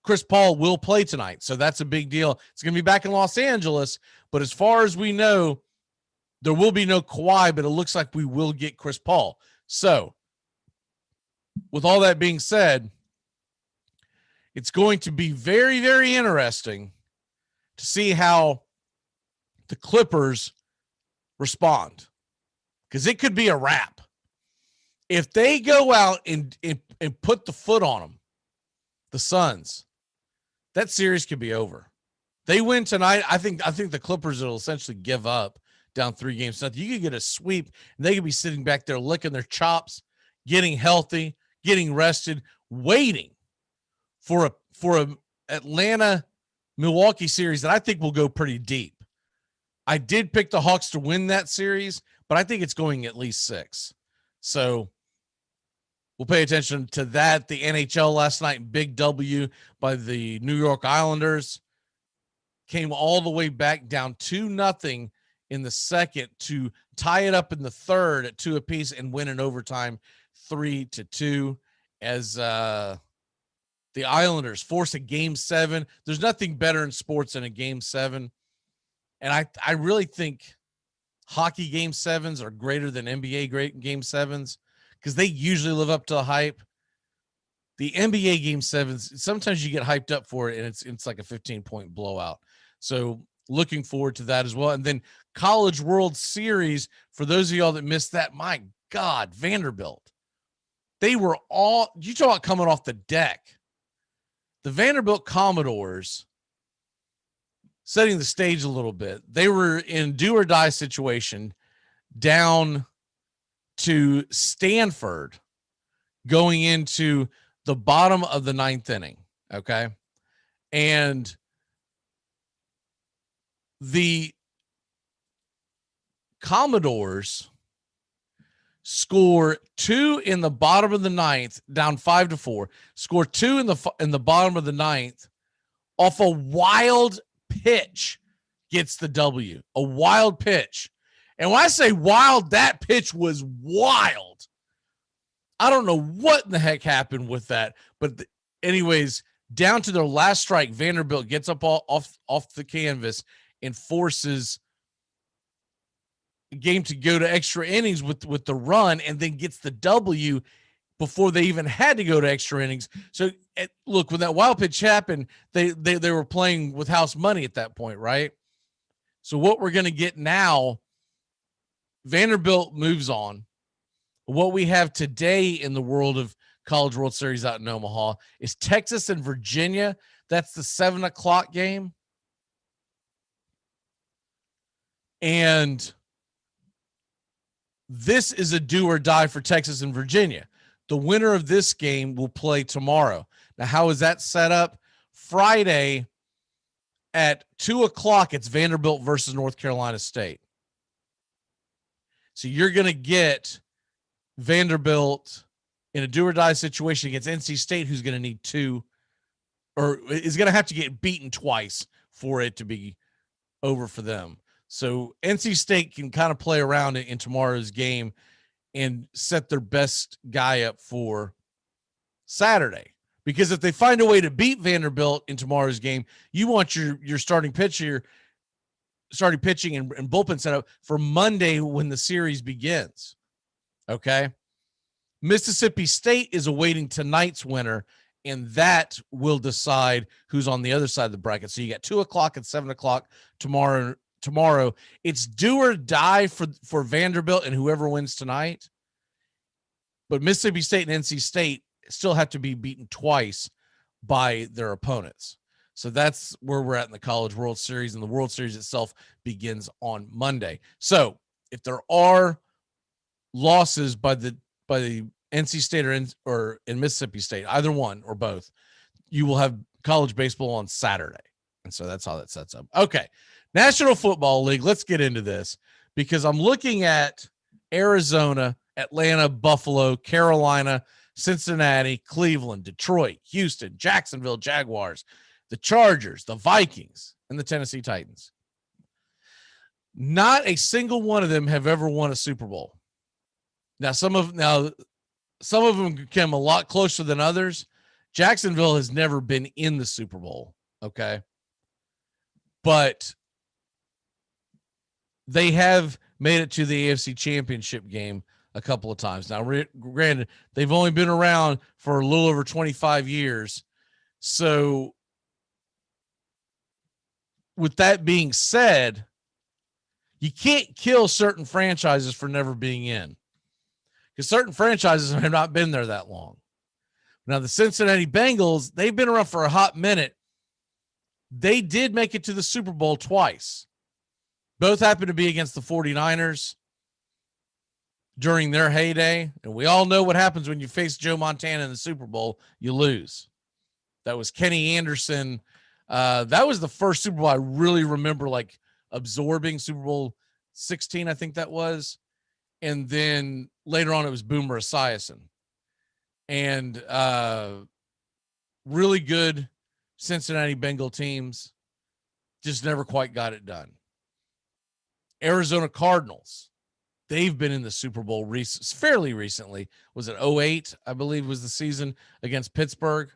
S4: Chris Paul will play tonight. So that's a big deal. It's going to be back in Los Angeles. But as far as we know, there will be no Kawhi, but it looks like we will get Chris Paul. So with all that being said, it's going to be very, very interesting to see how the Clippers respond, because it could be a wrap. If they go out and put the foot on them, the Suns, that series could be over. They win tonight. I think the Clippers will essentially give up down 3-0. You could get a sweep, and they could be sitting back there licking their chops, getting healthy, getting rested, waiting for a Atlanta Milwaukee series that I think will go pretty deep. I did pick the Hawks to win that series, but I think it's going at least 6. So we'll pay attention to that. The NHL last night, big W by the New York Islanders. Came all the way back down 2-0 in the second to tie it up in the third at 2 apiece and win in overtime 3-2 as the Islanders force a Game 7. There's nothing better in sports than a Game 7. And I really think hockey Game 7s are greater than NBA great Game 7s because they usually live up to the hype. The NBA Game 7s, sometimes you get hyped up for it, and it's like a 15-point blowout. So looking forward to that as well. And then College World Series, for those of y'all that missed that, my God, Vanderbilt. They were all, you talk about coming off the deck. The Vanderbilt Commodores, setting the stage a little bit, they were in do or die situation down to Stanford going into the bottom of the 9th inning. Okay. And the Commodores score 2 in the bottom of the 9th, down 5-4, score 2 in the bottom of the 9th off a wild pitch, gets the W, a wild pitch. And when I say wild, that pitch was wild. I don't know what in the heck happened with that, but anyways, down to their last strike, Vanderbilt gets up off the canvas and forces the game to go to extra innings with the run, and then gets the W before they even had to go to extra innings. So look, when that wild pitch happened, they were playing with house money at that point, right? So what we're going to get now, Vanderbilt moves on. What we have today in the world of College World Series out in Omaha is Texas and Virginia. That's the 7:00 game. And this is a do or die for Texas and Virginia. The winner of this game will play tomorrow. Now, how is that set up? Friday at 2:00, it's Vanderbilt versus North Carolina State. So you're going to get Vanderbilt in a do or die situation against NC State, who's going to need 2, or is going to have to get beaten twice for it to be over for them. So NC State can kind of play around in tomorrow's game and set their best guy up for Saturday. Because if they find a way to beat Vanderbilt in tomorrow's game, you want your starting pitching and bullpen set up for Monday when the series begins. Okay. Mississippi State is awaiting tonight's winner, and that will decide who's on the other side of the bracket. So you got 2:00 and 7:00 tomorrow. It's do or die for Vanderbilt and whoever wins tonight. But Mississippi State and NC State still have to be beaten twice by their opponents. So that's where we're at in the College World Series, and the World Series itself begins on Monday. So if there are losses by the NC State or in Mississippi State, either one or both, you will have college baseball on Saturday. And so that's how that sets up. Okay. National Football League. Let's get into this because I'm looking at Arizona, Atlanta, Buffalo, Carolina, Cincinnati, Cleveland, Detroit, Houston, Jacksonville Jaguars, the Chargers, the Vikings, and the Tennessee Titans. Not a single one of them have ever won a Super Bowl. Now, some of them came a lot closer than others. Jacksonville has never been in the Super Bowl, okay? But they have made it to the AFC Championship game a couple of times. Now, granted, they've only been around for a little over 25 years. So, with that being said, you can't kill certain franchises for never being in, because certain franchises have not been there that long. Now, the Cincinnati Bengals, they've been around for a hot minute. They did make it to the Super Bowl twice. Both happened to be against the 49ers during their heyday. And we all know what happens when you face Joe Montana in the Super Bowl. You lose. That was Kenny Anderson. That was the first Super Bowl I really remember, like, absorbing. Super Bowl 16, I think that was. And then later on, it was Boomer Esiason. And really good Cincinnati Bengal teams just never quite got it done. Arizona Cardinals, they've been in the Super Bowl fairly recently. Was it 2008, I believe, was the season against Pittsburgh?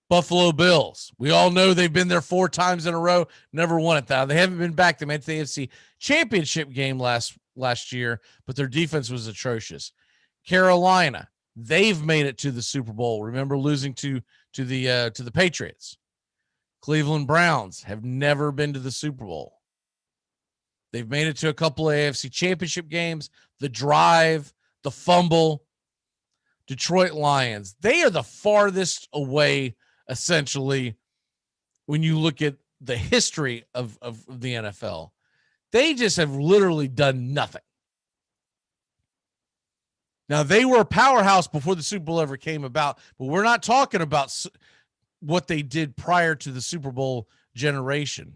S4: Buffalo Bills, we all know they've been there 4 times in a row, never won it. They haven't been back. They made it to the AFC Championship game last year, but their defense was atrocious. Carolina, they've made it to the Super Bowl. Remember losing to the Patriots. Cleveland Browns have never been to the Super Bowl. They've made it to a couple of AFC Championship games. the drive, the fumble. Detroit Lions, they are the farthest away, essentially, when you look at the history of the NFL. They just have literally done nothing. Now, they were a powerhouse before the Super Bowl ever came about, but we're not talking about what they did prior to the Super Bowl generation,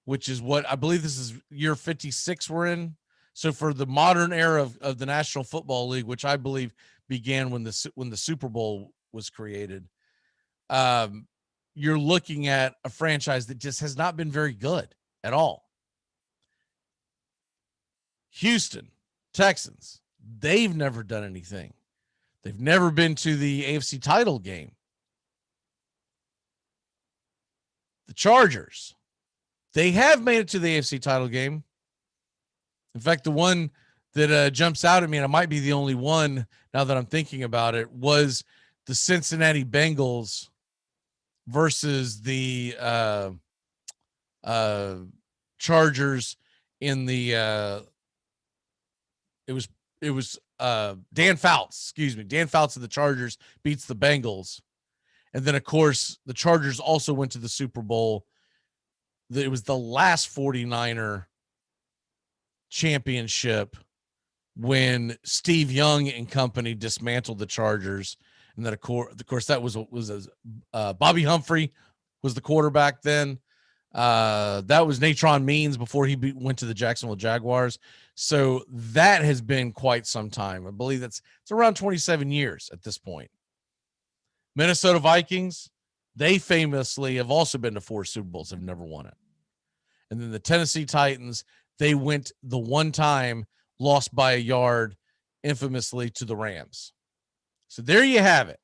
S4: which is what I believe this is year 56 we're in. So for the modern era of the National Football League, which I believe began when the Super Bowl was created, you're looking at a franchise that just has not been very good at all. Houston Texans, they've never done anything. They've never been to the AFC title game. The Chargers, they have made it to the AFC title game. In fact, the one that jumps out at me, and it might be the only one now that I'm thinking about it, was the Cincinnati Bengals versus the Chargers in the it was Dan Fouts, Dan Fouts of the Chargers beats the Bengals. And then, of course, the Chargers also went to the Super Bowl. It was the last 49er championship when Steve Young and company dismantled the Chargers. And then, of course, that was Bobby Humphrey was the quarterback then. That was Natron Means before he went to the Jacksonville Jaguars. So that has been quite some time. I believe it's around 27 years at this point. Minnesota Vikings, they famously have also been to 4 Super Bowls, have never won it. And then the Tennessee Titans, they went the one time, lost by a yard, infamously to the Rams. So there you have it.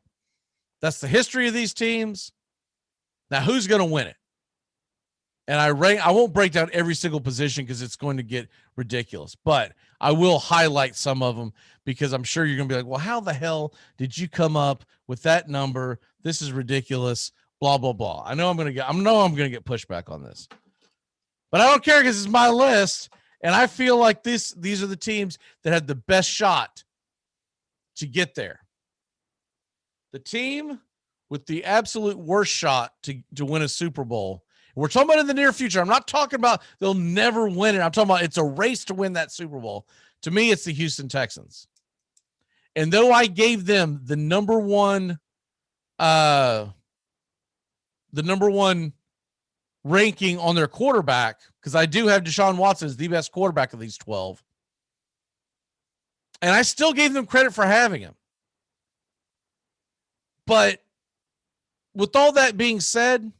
S4: That's the history of these teams. Now, who's going to win it? And I won't break down every single position because it's going to get ridiculous, but I will highlight some of them because I'm sure you're going to be like, well, how the hell did you come up with that number? This is ridiculous, blah, blah, blah. I know I'm going to get pushback on this, but I don't care because it's my list. And I feel like these are the teams that had the best shot to get there. The team with the absolute worst shot to win a Super Bowl. We're talking about in the near future. I'm not talking about they'll never win it. I'm talking about it's a race to win that Super Bowl. To me, it's the Houston Texans. And though I gave them the number one ranking on their quarterback, because I do have Deshaun Watson as the best quarterback of these 12. And I still gave them credit for having him. But with all that being said,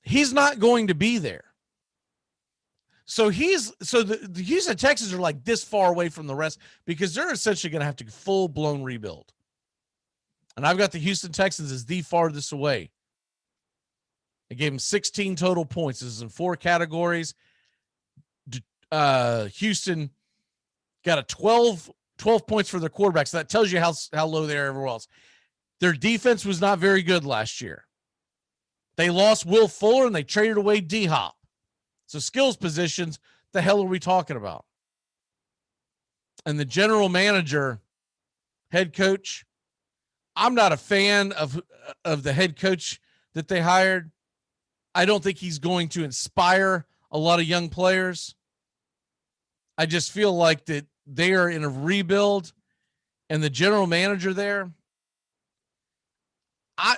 S4: he's not going to be there. So the Houston Texans are like this far away from the rest because they're essentially going to have to full-blown rebuild. And I've got the Houston Texans as the farthest away. I gave them 16 total points. This is in 4 categories. Houston got a 12 points for their quarterback. So that tells you how low they are everywhere else. Their defense was not very good last year. They lost Will Fuller and they traded away D-Hop. So skills positions, the hell are we talking about? And the general manager, head coach, I'm not a fan of the head coach that they hired. I don't think he's going to inspire a lot of young players. I just feel like that they are in a rebuild, and the general manager there,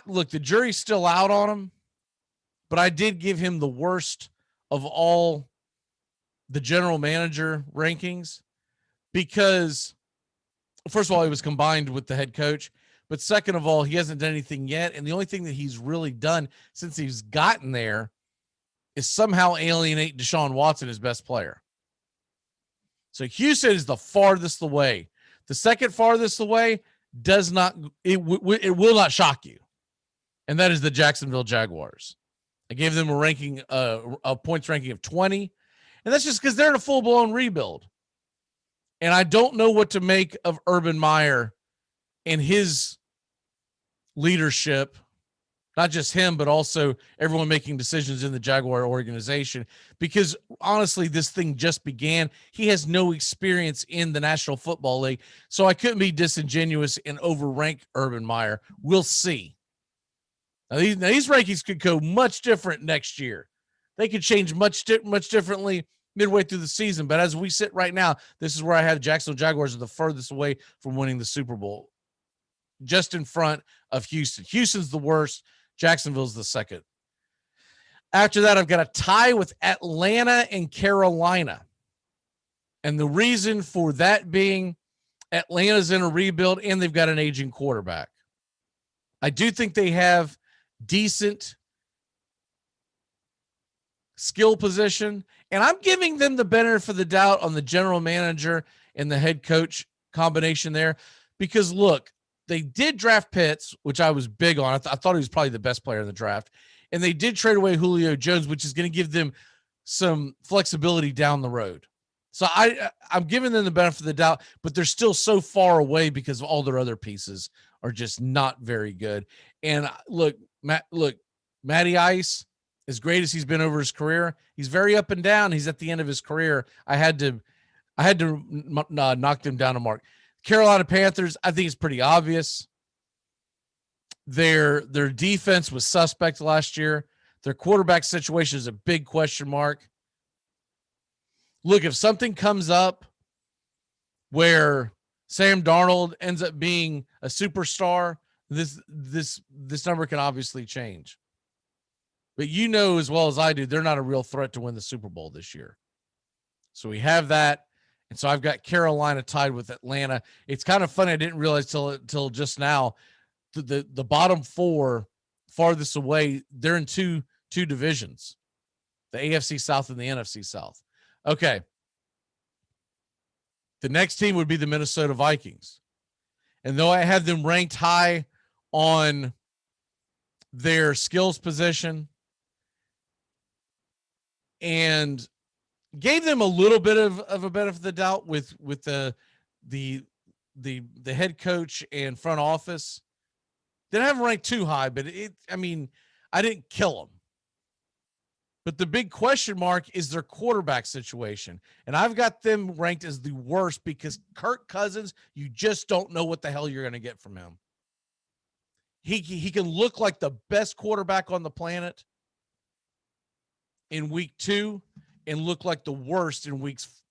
S4: look, the jury's still out on him, but I did give him the worst of all the general manager rankings because, first of all, he was combined with the head coach, but second of all, he hasn't done anything yet, and the only thing that he's really done since he's gotten there is somehow alienate Deshaun Watson, his best player. So Houston is the farthest away. The second farthest away will not shock you, and that is the Jacksonville Jaguars. I gave them a points ranking of 20, and that's just because they're in a full-blown rebuild. And I don't know what to make of Urban Meyer and his leadership Not just him, but also everyone making decisions in the Jaguar organization. Because honestly, this thing just began. He has no experience in the National Football League. So I couldn't be disingenuous and overrank Urban Meyer. We'll see. Now these rankings could go much different next year. They could change much differently midway through the season. But as we sit right now, this is where I have Jacksonville Jaguars are the furthest away from winning the Super Bowl, just in front of Houston. Houston's the worst. Jacksonville's the second. After that, I've got a tie with Atlanta and Carolina. And the reason for that being Atlanta's in a rebuild and they've got an aging quarterback. I do think they have decent skill position, and I'm giving them the benefit of the doubt on the general manager and the head coach combination there because, look, they did draft Pitts, which I was big on. I thought he was probably the best player in the draft. And they did trade away Julio Jones, which is going to give them some flexibility down the road. So I'm giving them the benefit of the doubt, but they're still so far away because all their other pieces are just not very good. And look, Matty Ice, as great as he's been over his career, he's very up and down. He's at the end of his career. I had to knock them down a mark. Carolina Panthers, I think it's pretty obvious. Their defense was suspect last year. Their quarterback situation is a big question mark. Look, if something comes up where Sam Darnold ends up being a superstar, this number can obviously change. But you know as well as I do, they're not a real threat to win the Super Bowl this year. So we have that. And so I've got Carolina tied with Atlanta. It's kind of funny. I didn't realize till just now the bottom four farthest away, they're in two divisions, the AFC South and the NFC South. Okay. The next team would be the Minnesota Vikings. And though I had them ranked high on their skills position and gave them a little bit of a benefit of the doubt with the head coach and front office. Didn't have them ranked too high, but I didn't kill them. But the big question mark is their quarterback situation. And I've got them ranked as the worst because Kirk Cousins, you just don't know what the hell you're going to get from him. He can look like the best quarterback on the planet in week 2 and look like the worst in weeks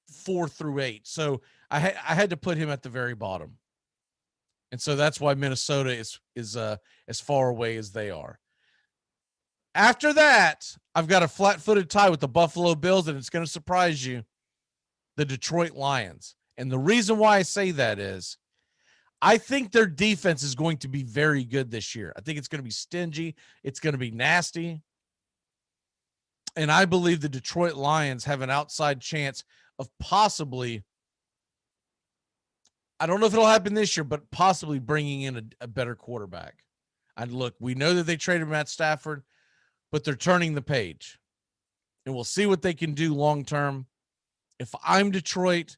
S4: 4 through 8. So I had to put him at the very bottom. And so that's why Minnesota is as far away as they are. After that, I've got a flat-footed tie with the Buffalo Bills, and it's going to surprise you, the Detroit Lions. And the reason why I say that is I think their defense is going to be very good this year. I think it's going to be stingy. It's going to be nasty. And I believe the Detroit Lions have an outside chance of possibly, I don't know if it'll happen this year, but possibly bringing in a better quarterback. And look, we know that they traded Matt Stafford, but they're turning the page. And we'll see what they can do long-term. If I'm Detroit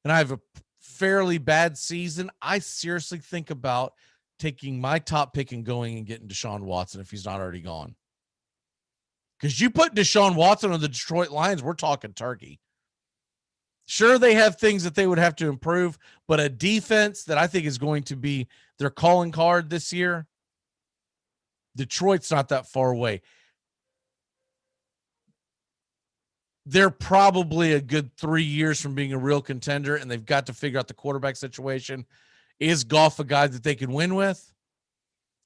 S4: and I have a fairly bad season, I seriously think about taking my top pick and going and getting Deshaun Watson if he's not already gone. Because you put Deshaun Watson on the Detroit Lions, we're talking turkey. Sure, they have things that they would have to improve, but a defense that I think is going to be their calling card this year, Detroit's not that far away. They're probably a good 3 years from being a real contender, and they've got to figure out the quarterback situation. Is Goff a guy that they can win with?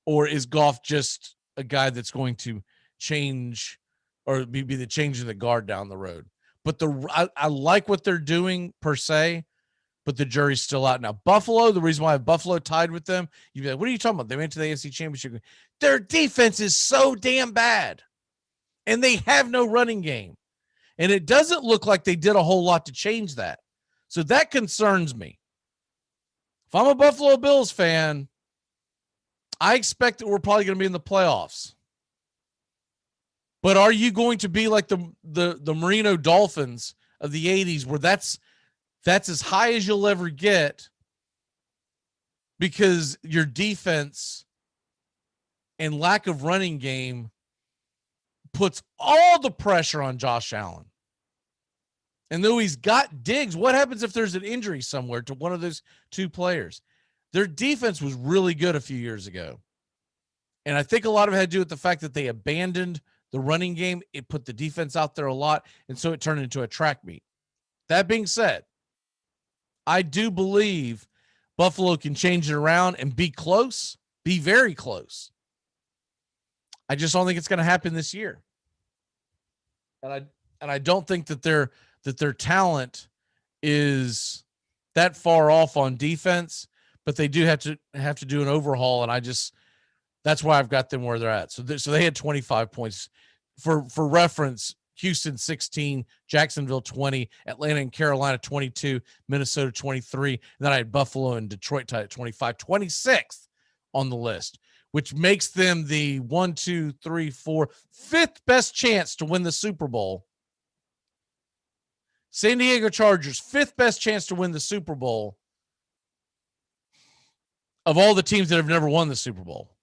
S4: Or is Goff just a guy that's going to change or be the change of the guard down the road? But I like what they're doing per se, but the jury's still out. Now, Buffalo, the reason why I have Buffalo tied with them, you'd be like, what are you talking about? They went to the AFC Championship. Their defense is so damn bad, and they have no running game. And it doesn't look like they did a whole lot to change that. So that concerns me. If I'm a Buffalo Bills fan, I expect that we're probably going to be in the playoffs. But are you going to be like the Marino Dolphins of the 80s where that's as high as you'll ever get because your defense and lack of running game puts all the pressure on Josh Allen. And though he's got Diggs, what happens if there's an injury somewhere to one of those two players? Their defense was really good a few years ago. And I think a lot of it had to do with the fact that they abandoned the running game. It put the defense out there a lot, and so it turned into a track meet. That being said, I do believe Buffalo can change it around and be close, be very close. I just don't think it's going to happen this year. And I don't think that their talent is that far off on defense, but they do have to do an overhaul, and that's why I've got them where they're at. So they had 25 points. For reference, Houston 16, Jacksonville 20, Atlanta and Carolina 22, Minnesota 23, and then I had Buffalo and Detroit tied at 25, 26th on the list, which makes them the 5th best chance to win the Super Bowl. San Diego Chargers, 5th best chance to win the Super Bowl of all the teams that have never won the Super Bowl.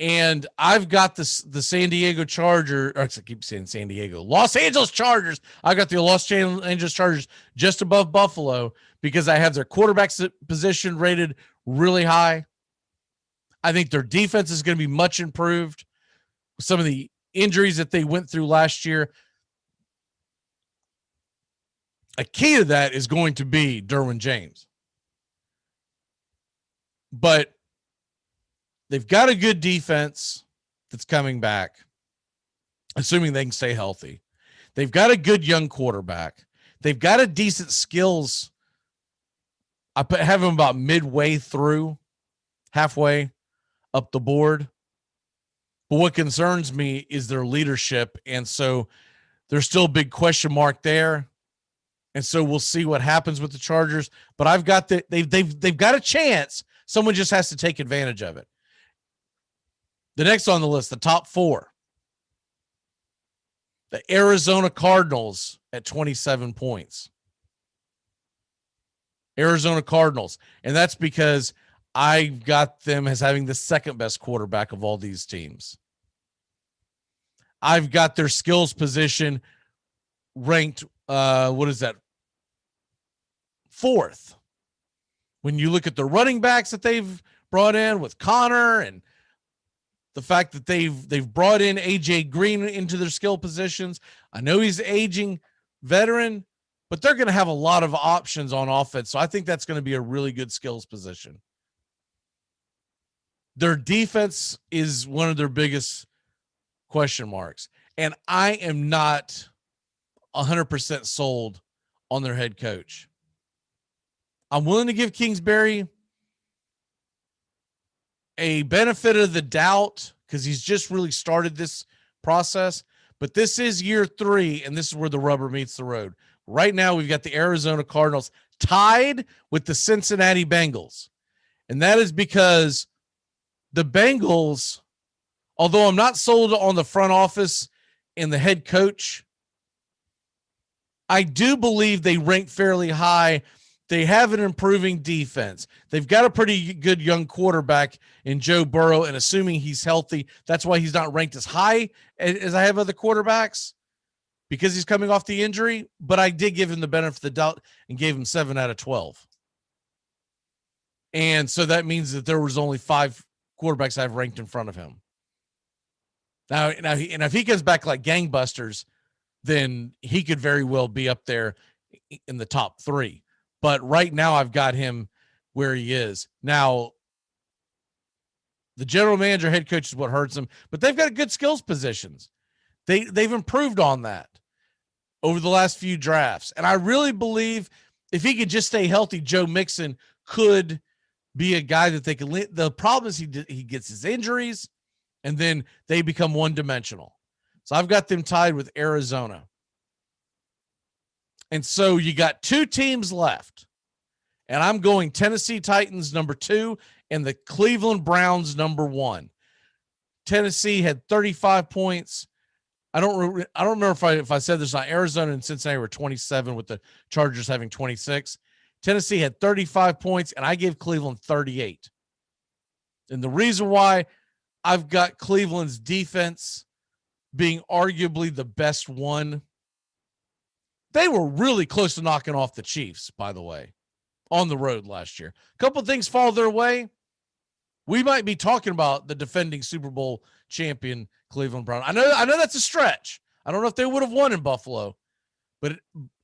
S4: And I've got the San Diego Chargers, or I keep saying San Diego, Los Angeles Chargers. I got the Los Angeles Chargers just above Buffalo because I have their quarterback position rated really high. I think their defense is going to be much improved. Some of the injuries that they went through last year. A key to that is going to be Derwin James. But they've got a good defense that's coming back, assuming they can stay healthy. They've got a good young quarterback. They've got a decent skills. I have them about midway through, halfway up the board. But what concerns me is their leadership, and so there's still a big question mark there. And so we'll see what happens with the Chargers. But I've got they've got a chance. Someone just has to take advantage of it. The next on the list, the top 4. The Arizona Cardinals at 27 points. Arizona Cardinals. And that's because I've got them as having the 2nd best quarterback of all these teams. I've got their skills position ranked, 4th. When you look at the running backs that they've brought in with Connor and the fact that they've brought in AJ Green into their skill positions. I know he's an aging veteran, but they're going to have a lot of options on offense. So I think that's going to be a really good skills position. Their defense is one of their biggest question marks. And I am not 100% sold on their head coach. I'm willing to give Kingsbury a benefit of the doubt because he's just really started this process. But this is year 3, and this is where the rubber meets the road. Right now, we've got the Arizona Cardinals tied with the Cincinnati Bengals. And that is because the Bengals, although I'm not sold on the front office and the head coach, I do believe they rank fairly high. They have an improving defense. They've got a pretty good young quarterback in Joe Burrow, and assuming he's healthy, that's why he's not ranked as high as I have other quarterbacks because he's coming off the injury. But I did give him the benefit of the doubt and gave him 7 out of 12. And so that means that there was only 5 quarterbacks I've ranked in front of him. Now, if he comes back like gangbusters, then he could very well be up there in the top 3. But right now I've got him where he is. Now, the general manager, head coach is what hurts him, but they've got good skills positions. They've improved on that over the last few drafts. And I really believe if he could just stay healthy, Joe Mixon could be a guy that they can. The problem is he gets his injuries, and then they become one-dimensional. So I've got them tied with Arizona. And so you got 2 teams left. And I'm going Tennessee Titans number 2 and the Cleveland Browns number 1. Tennessee had 35 points. I don't remember if I said this on. Arizona and Cincinnati were 27 with the Chargers having 26. Tennessee had 35 points, and I gave Cleveland 38. And the reason why I've got Cleveland's defense being arguably the best one, they were really close to knocking off the Chiefs, by the way, on the road last year. A couple of things fall their way. We might be talking about the defending Super Bowl champion Cleveland Browns. I know that's a stretch. I don't know if they would have won in Buffalo, but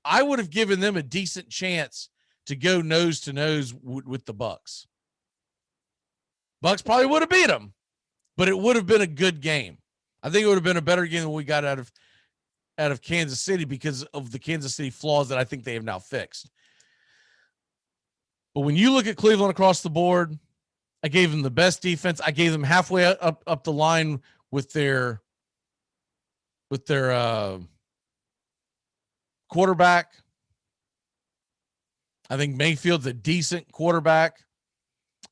S4: I would have given them a decent chance to go nose to nose with the Bucs. Bucs probably would have beat them, but it would have been a good game. I think it would have been a better game than we got out of Kansas City because of the Kansas City flaws that I think they have now fixed. But when you look at Cleveland across the board, I gave them the best defense. I gave them halfway up the line with their quarterback. I think Mayfield's a decent quarterback.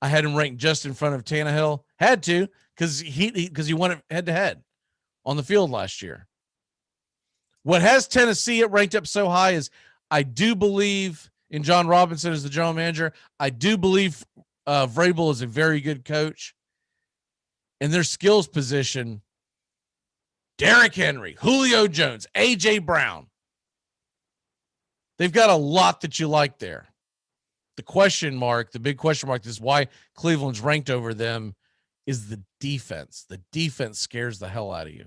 S4: I had him ranked just in front of Tannehill. Had to because he won it head to head on the field last year. What has Tennessee ranked up so high is I do believe in John Robinson as the general manager. I do believe Vrabel is a very good coach. In their skills position, Derrick Henry, Julio Jones, A.J. Brown. They've got a lot that you like there. The big question mark is why Cleveland's ranked over them is the defense. The defense scares the hell out of you.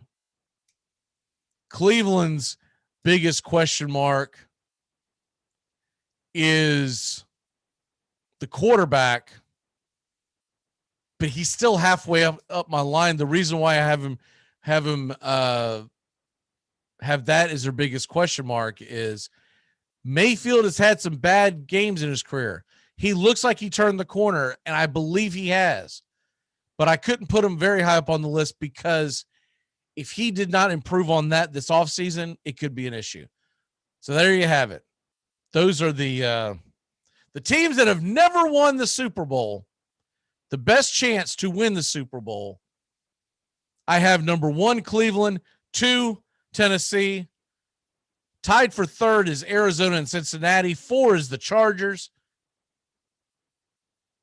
S4: Cleveland's biggest question mark is the quarterback, but he's still halfway up my line. The reason why I have that as their biggest question mark is Mayfield has had some bad games in his career. He looks like he turned the corner, and I believe he has. But I couldn't put him very high up on the list because if he did not improve on that this offseason, it could be an issue. So there you have it. Those are the teams that have never won the Super Bowl, the best chance to win the Super Bowl. I have number 1, Cleveland, 2, Tennessee. Tied for 3rd is Arizona and Cincinnati. 4 is the Chargers.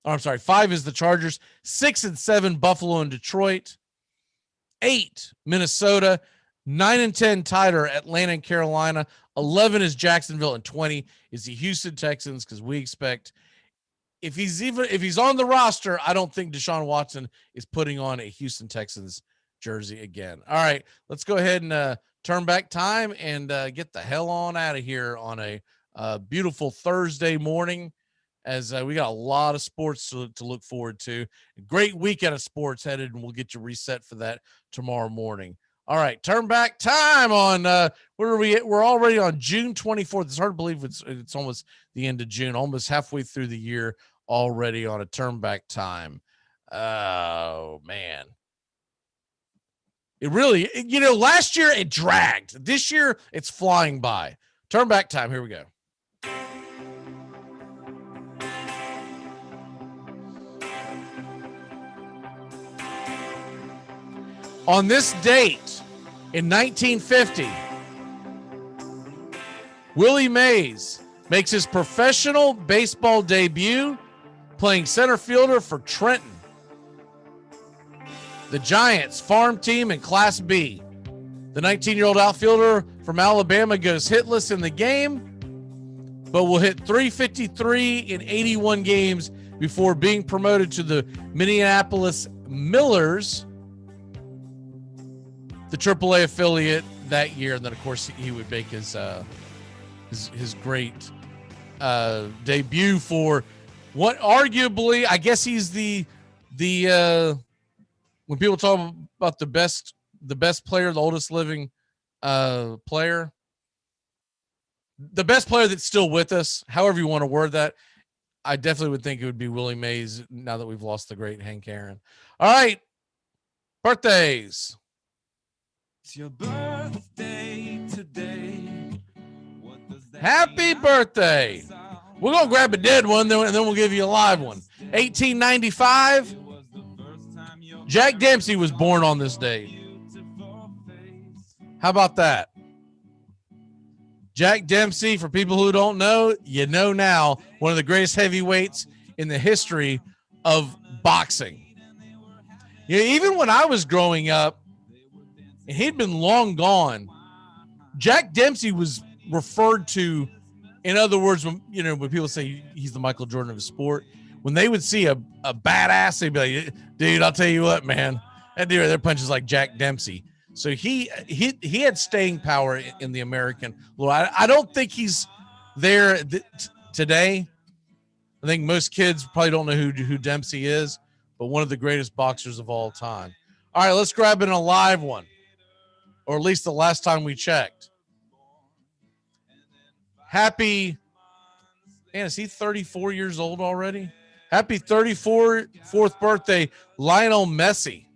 S4: Oh, I'm sorry, 5 is the Chargers. 6 and 7, Buffalo and Detroit. 8, Minnesota. 9 and 10 tied are Atlanta and Carolina. 11 is Jacksonville, and 20 is the Houston Texans, because we expect if he's on the roster, I don't think Deshaun Watson is putting on a Houston Texans jersey again. All right, let's go ahead and turn back time and get the hell on out of here on a beautiful Thursday morning, as we got a lot of sports to look forward to. A great weekend of sports headed, and we'll get you reset for that tomorrow morning. All right, turn back time on where are we at? We're already on June 24th. It's hard to believe it's almost the end of June, almost halfway through the year already on a turn back time. Oh, man. It really, last year it dragged. This year it's flying by. Turn back time. Here we go. On this date in 1950, Willie Mays makes his professional baseball debut playing center fielder for Trenton, the Giants farm team in Class B. The 19-year-old outfielder from Alabama goes hitless in the game, but will hit .353 in 81 games before being promoted to the Minneapolis Millers, the AAA affiliate that year. And then, of course, he would make his great debut for what arguably, I guess he's the when people talk about the best player, the oldest living player, the best player that's still with us, however you want to word that, I definitely would think it would be Willie Mays now that we've lost the great Hank Aaron. All right, birthdays.
S7: It's your birthday today.
S4: Happy birthday. We're going to grab a dead one, and then we'll give you a live one. 1895. Jack Dempsey was born on this day. How about that? Jack Dempsey, for people who don't know, you know now, one of the greatest heavyweights in the history of boxing. Yeah, even when I was growing up, and he'd been long gone, Jack Dempsey was referred to, in other words, when people say he's the Michael Jordan of his sport, when they would see a badass, they'd be like, dude, I'll tell you what, man, that dude, their punches like Jack Dempsey. So he had staying power in the American. Well, I don't think he's there today. I think most kids probably don't know who Dempsey is, but one of the greatest boxers of all time. All right, let's grab an alive one, or at least the last time we checked. Happy, man, is he 34 years old already? Happy 34th birthday, Lionel Messi,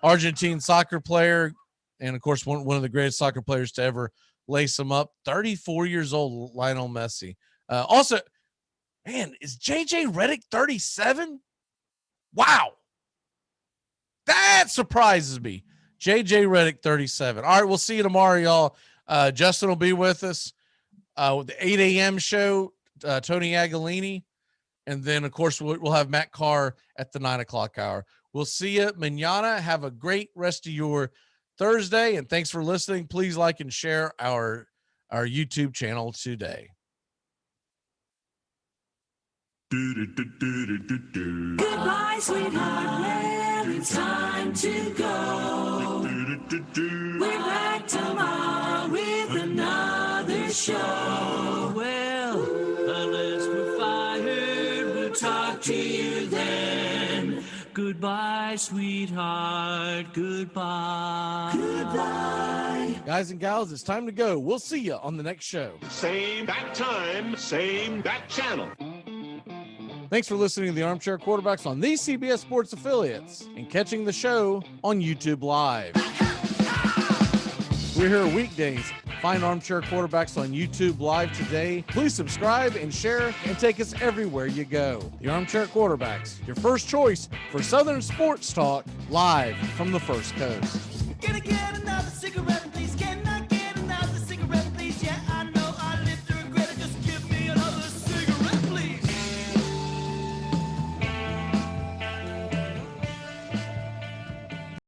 S4: Argentine soccer player, and of course one of the greatest soccer players to ever lace him up. 34 years old, Lionel Messi. Also, man, is JJ Redick 37? Wow. That surprises me. JJ Redick 37. All right, we'll see you tomorrow, y'all. Justin will be with us with the 8 a.m. show, Tony Agolini. And then, of course, we'll have Matt Carr at the 9 o'clock hour. We'll see you mañana. Have a great rest of your Thursday. And thanks for listening. Please like and share our YouTube channel today.
S7: Goodbye, sweetheart. Well, it's time to go. We're back tomorrow with another show. Well, unless we're fired, we'll talk to you then. Goodbye, sweetheart. Goodbye. Goodbye.
S4: Guys and gals, it's time to go. We'll see you on the next show.
S12: Same bat time, same bat channel.
S4: Thanks for listening to the Armchair Quarterbacks on these CBS Sports affiliates and catching the show on YouTube Live. We're here weekdays. Find Armchair Quarterbacks on YouTube Live today. Please subscribe and share and take us everywhere you go. The Armchair Quarterbacks, your first choice for Southern sports talk, live from the First Coast.
S7: Gonna get another